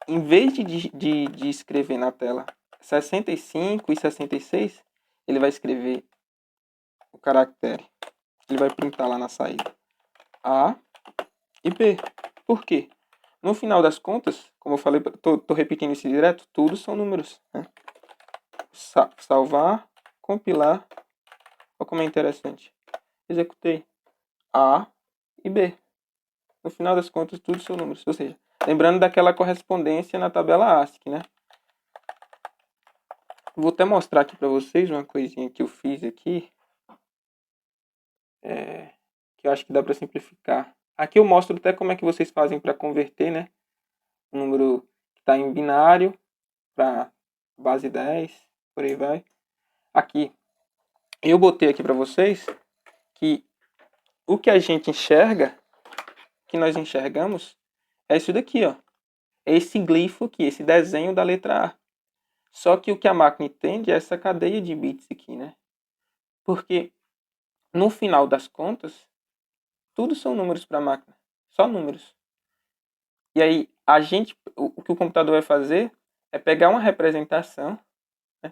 em vez de escrever na tela 65 e 66, ele vai escrever o caractere. Ele vai printar lá na saída A e B. Por quê? No final das contas, como eu falei, tô repetindo isso direto, tudo são números. Né? Salvar, compilar. Olha como é interessante. Executei A e B. No final das contas, tudo são números. Ou seja, lembrando daquela correspondência na tabela ASCII, né? Vou até mostrar aqui para vocês uma coisinha que eu fiz aqui. Que eu acho que dá para simplificar. Aqui eu mostro até como é que vocês fazem para converter, né? Um número que está em binário para base 10, por aí vai. Aqui, eu botei aqui para vocês que o que a gente enxerga, que nós enxergamos, é isso daqui, ó. É esse glifo aqui, esse desenho da letra A. Só que o que a máquina entende é essa cadeia de bits aqui, né? Porque, no final das contas, tudo são números para a máquina. Só números. E aí, o que o computador vai fazer é pegar uma representação, né,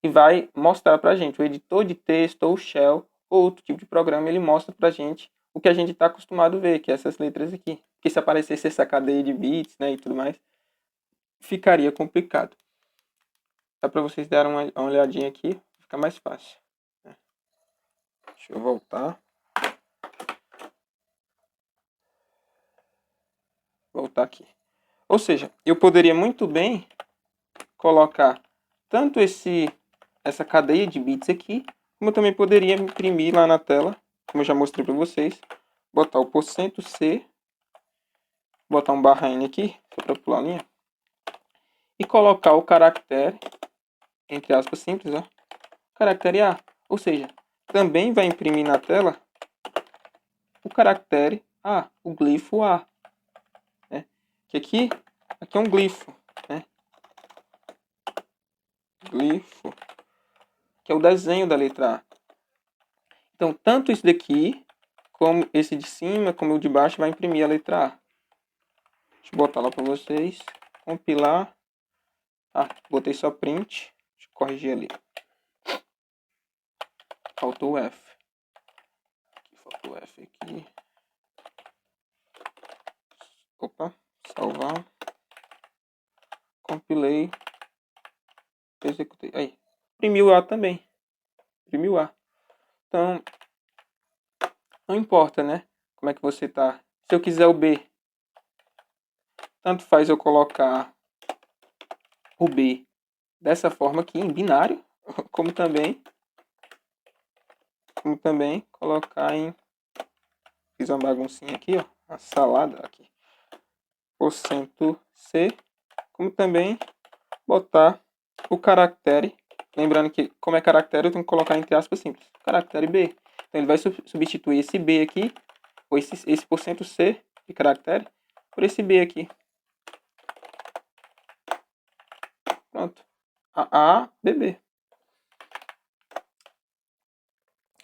e vai mostrar para a gente. O editor de texto ou o shell ou outro tipo de programa, ele mostra para a gente o que a gente está acostumado a ver, que é essas letras aqui. Porque se aparecesse essa cadeia de bits, né, e tudo mais, ficaria complicado. Dá para vocês darem uma olhadinha aqui, fica mais fácil. Deixa eu voltar. Voltar aqui. Ou seja, eu poderia muito bem colocar tanto essa cadeia de bits aqui, como eu também poderia imprimir lá na tela, como eu já mostrei para vocês, botar o porcento %C, botar um barra N aqui, só para pular a linha, e colocar o caractere, entre aspas simples, ó, caractere A. Ou seja, também vai imprimir na tela o caractere A, o glifo A. Né? Que aqui é um glifo. Né? Glifo, que é o desenho da letra A. Então, tanto isso daqui, como esse de cima, como o de baixo, vai imprimir a letra A. Deixa eu botar lá para vocês. Compilar. Ah, botei só print. Deixa eu corrigir ali. Faltou o F. Faltou o F aqui. Opa, salvar. Compilei. Executei. Aí. Imprimiu A também. Imprimiu A. Então, não importa, né? Como é que você tá. Se eu quiser o B, tanto faz eu colocar o B dessa forma aqui, em binário, como também colocar em... Fiz uma baguncinha aqui, ó. Uma salada aqui. Porcento %C, como também botar o caractere. Lembrando que, como é caractere, eu tenho que colocar entre aspas simples. Caractere B. Então, ele vai substituir esse B aqui, ou esse porcento %C de caractere, por esse B aqui. Pronto. A, B, B.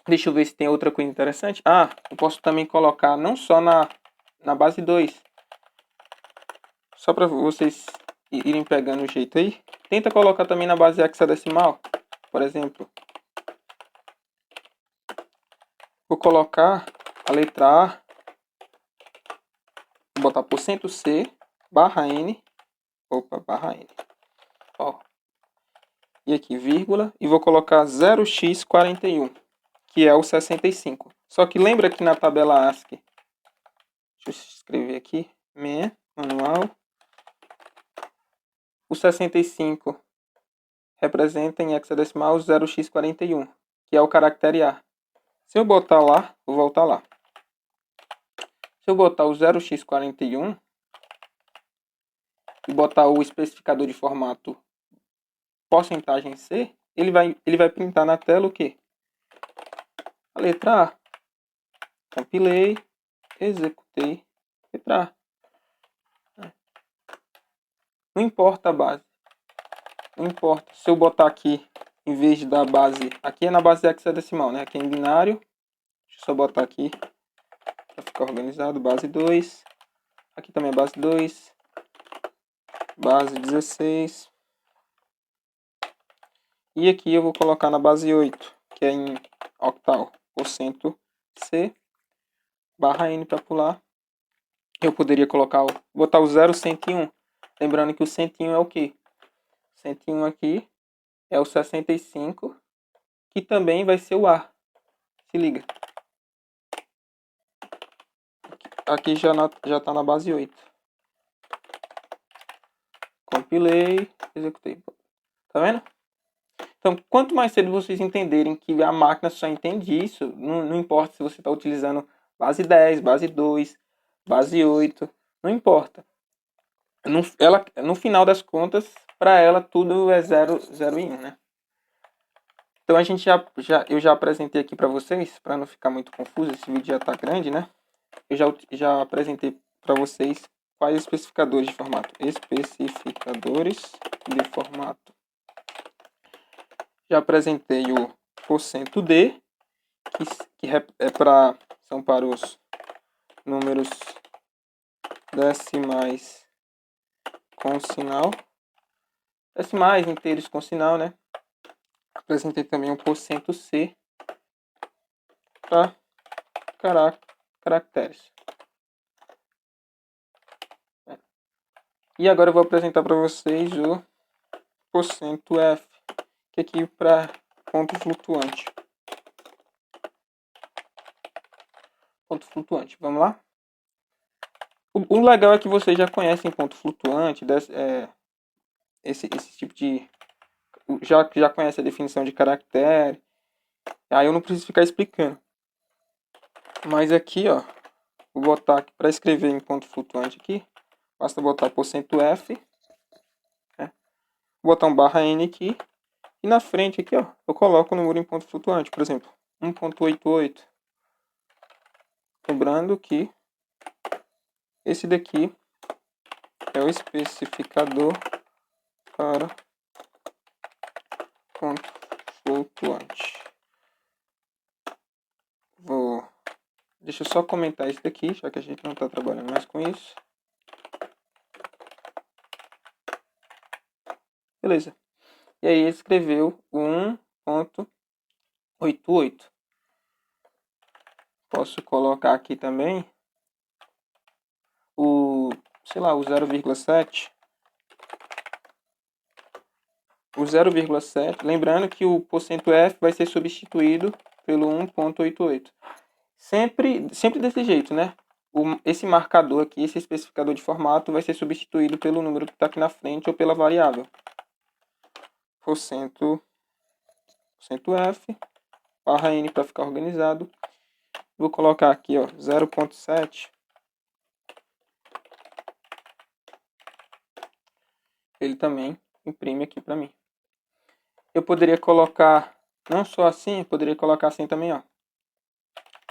Deixa eu ver se tem outra coisa interessante. Ah, eu posso também colocar não só na base 2. Só para vocês irem pegando o jeito aí. Tenta colocar também na base hexadecimal. Por exemplo, vou colocar a letra A, vou botar %C, barra N, barra N. Ó. E aqui, vírgula, e vou colocar 0x41, que é o 65. Só que lembra que na tabela ASCII, deixa eu escrever aqui, manual, o 65 representa em hexadecimal 0x41, que é o caractere A. Se eu botar lá, vou voltar lá. Se eu botar o 0x41 e botar o especificador de formato porcentagem C, ele vai printar na tela o quê? A letra A. Compilei, executei, letra A. Não importa a base. Não importa. Se eu botar aqui, em vez de dar base, aqui é na base hexadecimal, né? Aqui é em binário. Deixa eu só botar aqui para ficar organizado. Base 2. Aqui também é base 2. Base 16. E aqui eu vou colocar na base 8, que é em octal, %C, barra N para pular. Eu poderia botar o 0,101. Lembrando que o 101 é o quê? 101 aqui é o 65, que também vai ser o A. Se liga. Aqui já está na base 8. Compilei, executei. Tá vendo? Então, quanto mais cedo vocês entenderem que a máquina só entende isso, não importa se você está utilizando base 10, base 2, base 8, não importa. No final das contas, para ela tudo é 0, 0 e 1, né? Então eu já apresentei aqui para vocês, para não ficar muito confuso, esse vídeo já está grande, né? Eu já apresentei para vocês quais especificadores de formato. Especificadores de formato. Já apresentei o %D, que são para os números decimais com sinal. Decimais, inteiros com sinal, né? Apresentei também o %C para caracteres. E agora eu vou apresentar para vocês o %F, que é aqui para ponto flutuante. Ponto flutuante, vamos lá? O legal é que vocês já conhecem ponto flutuante, esse tipo de... Já conhece a definição de caractere, aí eu não preciso ficar explicando. Mas aqui, ó, vou botar aqui para escrever em ponto flutuante aqui, basta botar %F, né? Vou botar um barra N aqui, e na frente aqui, ó, eu coloco o número em ponto flutuante, por exemplo, 1.88. Lembrando que esse daqui é o especificador para ponto flutuante. Deixa eu só comentar isso daqui, já que a gente não está trabalhando mais com isso. Beleza. E aí ele escreveu 1.88. Posso colocar aqui também o 0,7. O 0,7, lembrando que o %F vai ser substituído pelo 1.88. Sempre desse jeito, né? Esse marcador aqui, esse especificador de formato, vai ser substituído pelo número que está aqui na frente ou pela variável. %F, barra N para ficar organizado. Vou colocar aqui, ó, 0.7. Ele também imprime aqui para mim. Eu poderia colocar, não só assim, eu poderia colocar assim também, ó.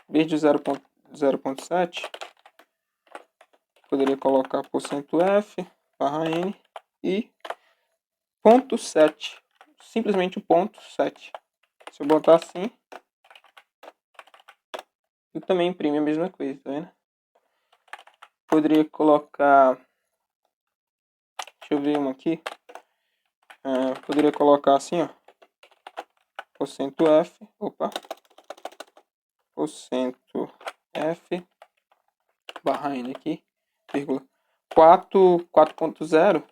Em vez de 0.7, poderia colocar %F, barra N e ponto 7. Simplesmente o ponto 7. Se eu botar assim, ele também imprime a mesma coisa, tá vendo? Poderia colocar, Deixa eu ver uma aqui. Poderia colocar assim, ó. Porcento F. Opa. Porcento F. Barra N aqui. Vírgula. 4.0.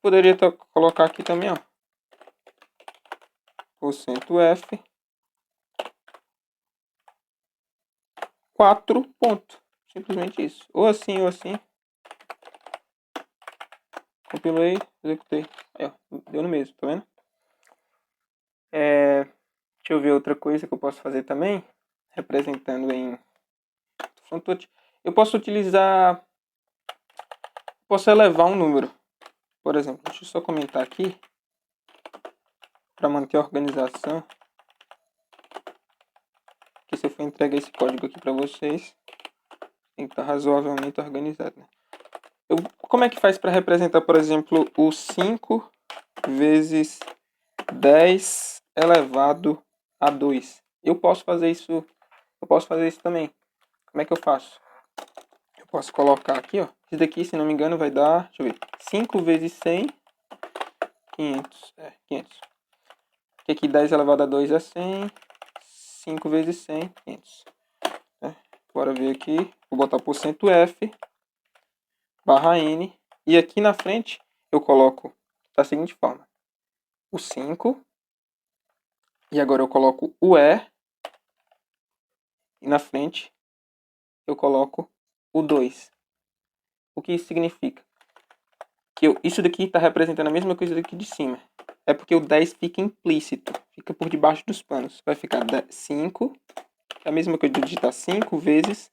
Poderia colocar aqui também, ó. Porcento F. 4 pontos. Simplesmente isso. Ou assim, ou assim. Compilei, executei. Aí, ó, deu no mesmo, tá vendo? Deixa eu ver outra coisa que eu posso fazer também. Representando em frontote. Eu posso utilizar... Posso elevar um número. Por exemplo, deixa eu só comentar aqui. Para manter a organização. Que se eu for entregar esse código aqui para vocês, tem que estar razoavelmente organizado, né? Como é que faz para representar, por exemplo, o 5 vezes 10 elevado a 2? Eu posso fazer isso também. Como é que eu faço? Eu posso colocar aqui, ó. Isso daqui, se não me engano, vai dar, deixa eu ver, 5 vezes 100, 500. 500. Porque aqui 10 elevado a 2 é 100. 5 vezes 100, 500. Bora ver aqui. Vou botar porcento F. Barra N, e aqui na frente eu coloco da seguinte forma: o 5, e agora eu coloco o E, e na frente eu coloco o 2. O que isso significa? Que isso daqui está representando a mesma coisa daqui de cima. É porque o 10 fica implícito, fica por debaixo dos panos. Vai ficar 5, é a mesma coisa de digitar 5 vezes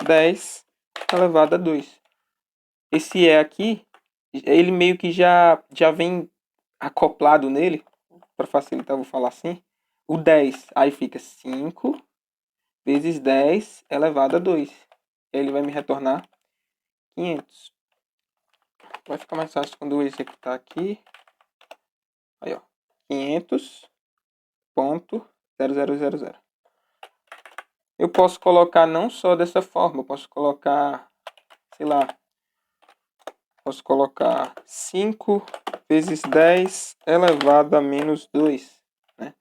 10 elevado a 2. Esse E aqui, ele meio que já vem acoplado nele, para facilitar, eu vou falar assim, o 10. Aí fica 5 vezes 10 elevado a 2. Ele vai me retornar 500. Vai ficar mais fácil quando eu executar aqui. Aí, ó. 500.0000. Eu posso colocar não só dessa forma, eu posso colocar, sei lá, posso colocar 5 vezes 10 elevado a menos 2, né?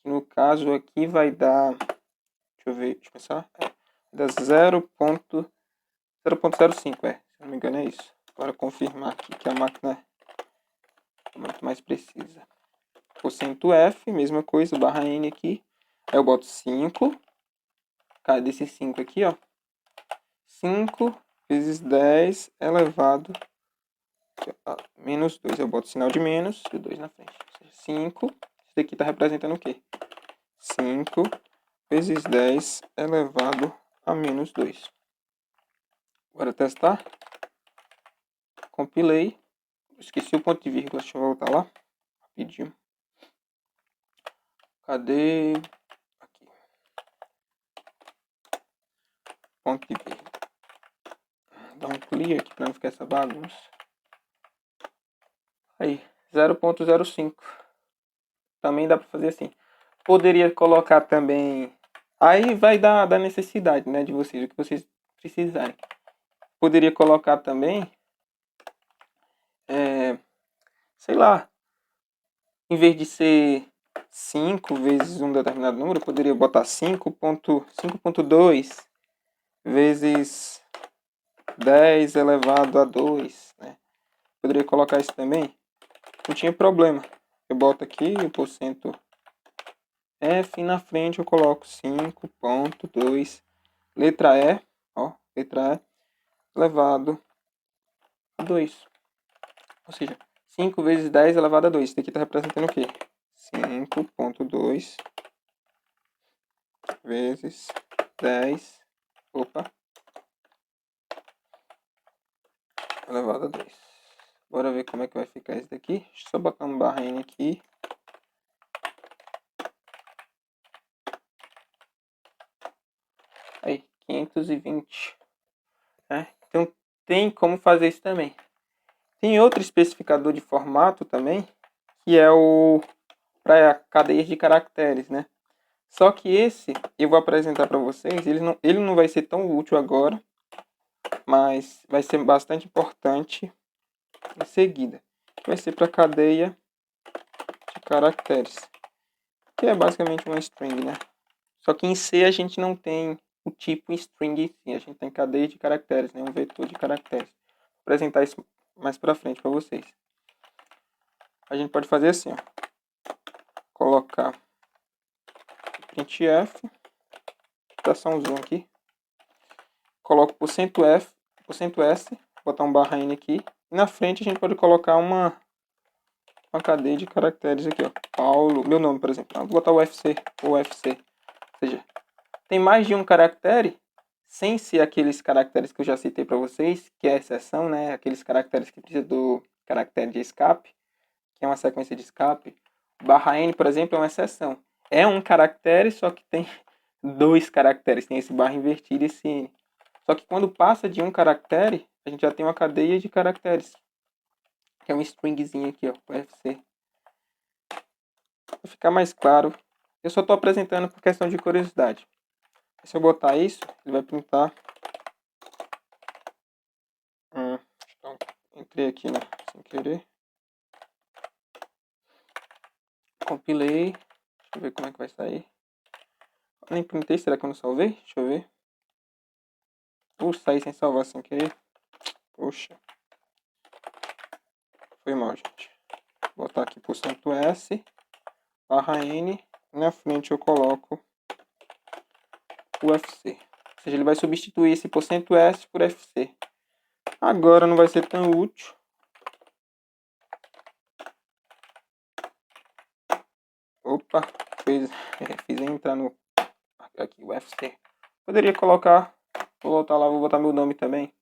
No caso aqui vai dar, deixa eu ver, deixa eu pensar, dá 0.05, se não me engano é isso. Agora confirmar aqui que a máquina é muito mais precisa. Porcento F, mesma coisa, barra N aqui. Aí eu boto 5, cadê esse 5 aqui, ó? 5 vezes 10 elevado a menos 2. Eu boto sinal de menos e o 2 na frente. 5, isso daqui está representando o quê? 5 vezes 10 elevado a menos 2. Bora testar. Compilei. Esqueci o ponto de vírgula. Deixa eu voltar lá. Rapidinho. Cadê? Aqui. Ponto de vírgula. Dá um clear aqui para não ficar essa bagunça. Aí. 0.05. Também dá para fazer assim. Poderia colocar também... Aí vai dar da necessidade, né, de vocês. O que vocês precisarem. Poderia colocar também... sei lá. Em vez de ser 5 vezes um determinado número, eu poderia botar 5.2 vezes 10 elevado a 2, né? Poderia colocar isso também. Não tinha problema. Eu boto aqui o porcento F, na frente eu coloco 5.2, letra E, ó, letra E, elevado a 2. Ou seja, 5 vezes 10 elevado a 2. Isso daqui está representando o quê? 5.2 vezes 10, elevado a 2. Bora ver como é que vai ficar isso daqui. Deixa eu só botar um barra N aqui. Aí, 520. Então, tem como fazer isso também. Tem outro especificador de formato também, que é o para cadeias de caracteres, né? Só que esse eu vou apresentar para vocês, ele não vai ser tão útil agora, mas vai ser bastante importante em seguida. Vai ser para a cadeia de caracteres, que é basicamente uma string, né? Só que em C a gente não tem o tipo string em si, a gente tem cadeia de caracteres, né? Um vetor de caracteres. Vou apresentar isso mais para frente para vocês. A gente pode fazer assim, ó. Colocar printf, citaçãozinho aqui. Coloco %s, botar um barra n aqui. E na frente a gente pode colocar uma cadeia de caracteres aqui, ó. Paulo, meu nome, por exemplo. Vou botar UFC ou UFC. Ou seja, tem mais de um caractere, sem ser aqueles caracteres que eu já citei para vocês, que é a exceção, né? Aqueles caracteres que precisam do caractere de escape, que é uma sequência de escape. Barra n, por exemplo, é uma exceção. É um caractere, só que tem dois caracteres. Tem esse barra invertido e esse n. Só que quando passa de um caractere, a gente já tem uma cadeia de caracteres. Que é um stringzinho aqui, ó, UFC. Para ficar mais claro, eu só estou apresentando por questão de curiosidade. Se eu botar isso, ele vai printar. Então, entrei aqui, né, sem querer. Compilei. Deixa eu ver como é que vai sair. Eu nem printei, será que eu não salvei? Deixa eu ver. Saí sem salvar sem querer. Poxa. Foi mal, gente. Vou botar aqui %s, barra n. Na frente eu coloco o FC. Ou seja, ele vai substituir esse %s por FC. Agora não vai ser tão útil. Opa, fiz entrar no aqui o FC. Poderia colocar, vou voltar lá, vou botar meu nome também.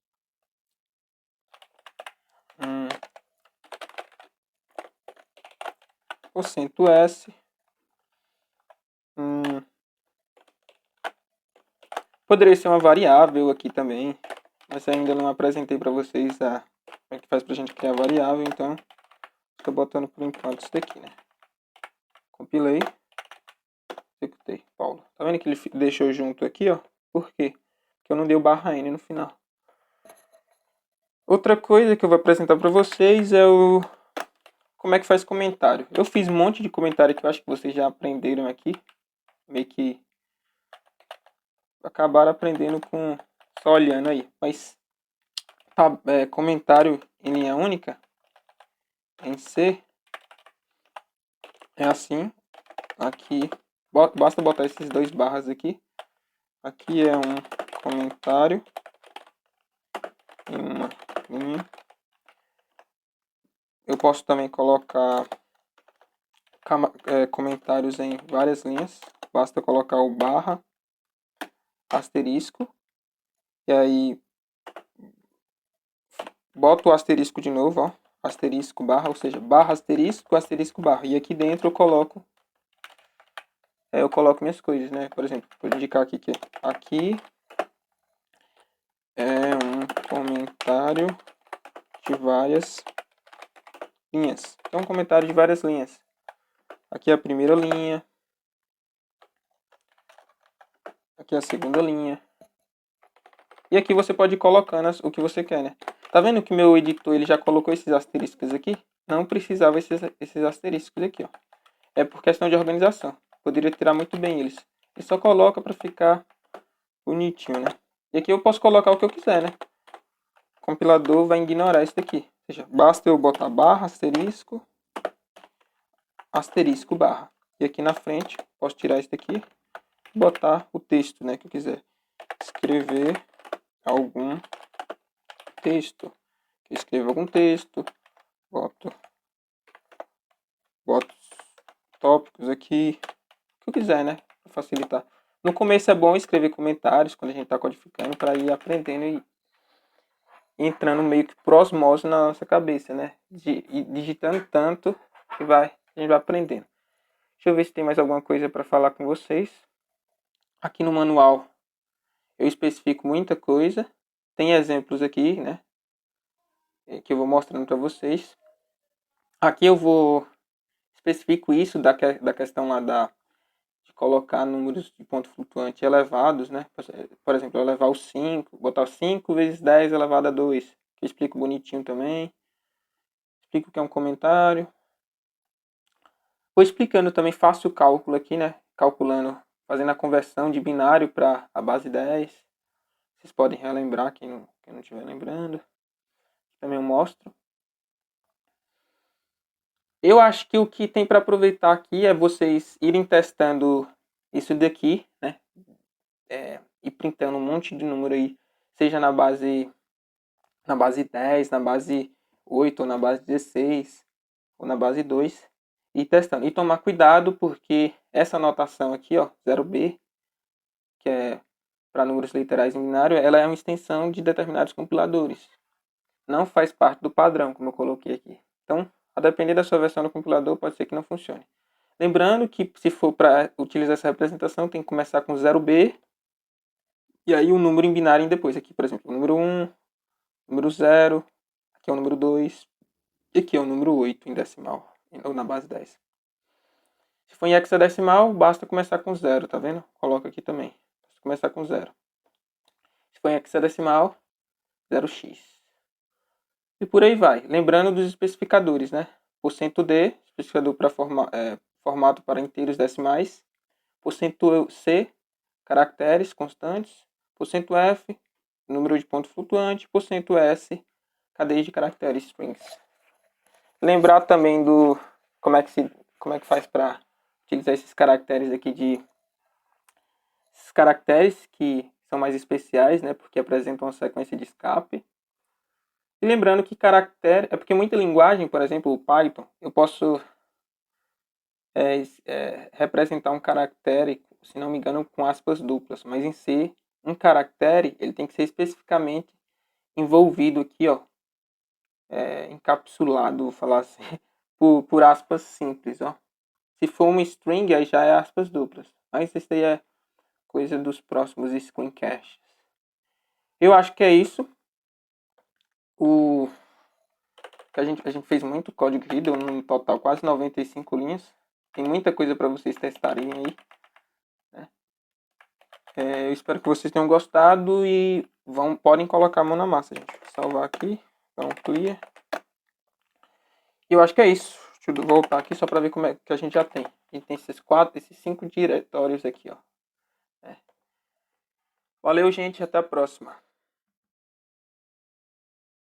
%s. Poderia ser uma variável aqui também, mas ainda não apresentei para vocês como é que faz pra gente criar variável, então estou botando por enquanto isso daqui, né? Compilei, executei, Paulo. Tá vendo que ele deixou junto aqui, ó? Por quê? Porque eu não dei o barra n no final. Outra coisa que eu vou apresentar para vocês é como é que faz comentário. Eu fiz um monte de comentário que eu acho que vocês já aprenderam aqui, meio que acabaram aprendendo só olhando aí, mas comentário em linha única em C é assim. Aqui basta botar esses dois barras aqui. Aqui é um comentário em uma linha. Eu posso também colocar comentários em várias linhas. Basta colocar o barra, asterisco, e aí boto o asterisco de novo, ó, asterisco barra, ou seja, barra asterisco, asterisco barra. E aqui dentro eu coloco minhas coisas, né? Por exemplo, vou indicar aqui que aqui é um comentário de várias linhas. Então, um comentário de várias linhas. Aqui é a primeira linha. Aqui é a segunda linha. E aqui você pode ir colocando o que você quer, né? Tá vendo que meu editor ele já colocou esses asteriscos aqui? Não precisava esses asteriscos aqui, ó. É por questão de organização. Poderia tirar muito bem eles. E só coloca para ficar bonitinho, né? E aqui eu posso colocar o que eu quiser, né? O compilador vai ignorar isso daqui. Ou seja, basta eu botar barra, asterisco, asterisco, barra. E aqui na frente, posso tirar isso daqui e botar o texto, né, que eu quiser. Escrever algum texto. Eu escrevo algum texto, boto tópicos aqui, o que eu quiser, né, para facilitar. No começo é bom escrever comentários quando a gente está codificando para ir aprendendo e entrando meio que por osmose na nossa cabeça, né? Digitando tanto que a gente vai aprendendo. Deixa eu ver se tem mais alguma coisa para falar com vocês. Aqui no manual eu especifico muita coisa. Tem exemplos aqui, né? Que eu vou mostrando para vocês. Aqui eu especifico isso da questão lá de colocar números de ponto flutuante elevados, né? Por exemplo, elevar o 5, botar 5 vezes 10 elevado a 2. Que eu explico bonitinho também. Explico o que é um comentário. Vou explicando também, faço o cálculo aqui, né? Calculando, fazendo a conversão de binário para a base 10. Vocês podem relembrar, quem não estiver lembrando. Também eu mostro. Eu acho que o que tem para aproveitar aqui é vocês irem testando isso daqui, né? E printando um monte de número aí, seja na base 10, na base 8, ou na base 16, ou na base 2, e testando. E tomar cuidado porque essa notação aqui, ó, 0b, que é para números literais em binário, ela é uma extensão de determinados compiladores. Não faz parte do padrão, como eu coloquei aqui. Então, a depender da sua versão do compilador, pode ser que não funcione. Lembrando que se for para utilizar essa representação, tem que começar com 0b, e aí um número em binário depois. Aqui, por exemplo, o número 1, número 0, aqui é o número 2, e aqui é o número 8 em decimal, ou na base 10. Se for em hexadecimal, basta começar com 0, tá vendo? Coloca aqui também. Basta começar com 0. Se for em hexadecimal, 0x. E por aí vai. Lembrando dos especificadores, né? %D, especificador para formato para inteiros decimais. %C, caracteres constantes. %F, número de ponto flutuante. %S, cadeia de caracteres strings. Lembrar também do como é que faz para utilizar esses caracteres aqui esses caracteres que são mais especiais, né? Porque apresentam uma sequência de escape. E lembrando que caractere é porque muita linguagem, por exemplo, o Python, eu posso representar um caractere, se não me engano, com aspas duplas, mas em C, um caractere ele tem que ser especificamente envolvido aqui, ó, encapsulado, vou falar assim, por aspas simples, ó. Se for uma string, aí já é aspas duplas. Mas isso aí é coisa dos próximos screencasts. Eu acho que é isso. A gente fez muito código aqui, deu no total quase 95 linhas. Tem muita coisa para vocês testarem aí. Né? Eu espero que vocês tenham gostado e podem colocar a mão na massa, gente. Vou salvar aqui, dar um clear. E eu acho que é isso. Deixa eu voltar aqui só para ver como é que a gente já tem. A gente tem esses 5 diretórios aqui, ó. Valeu, gente. Até a próxima.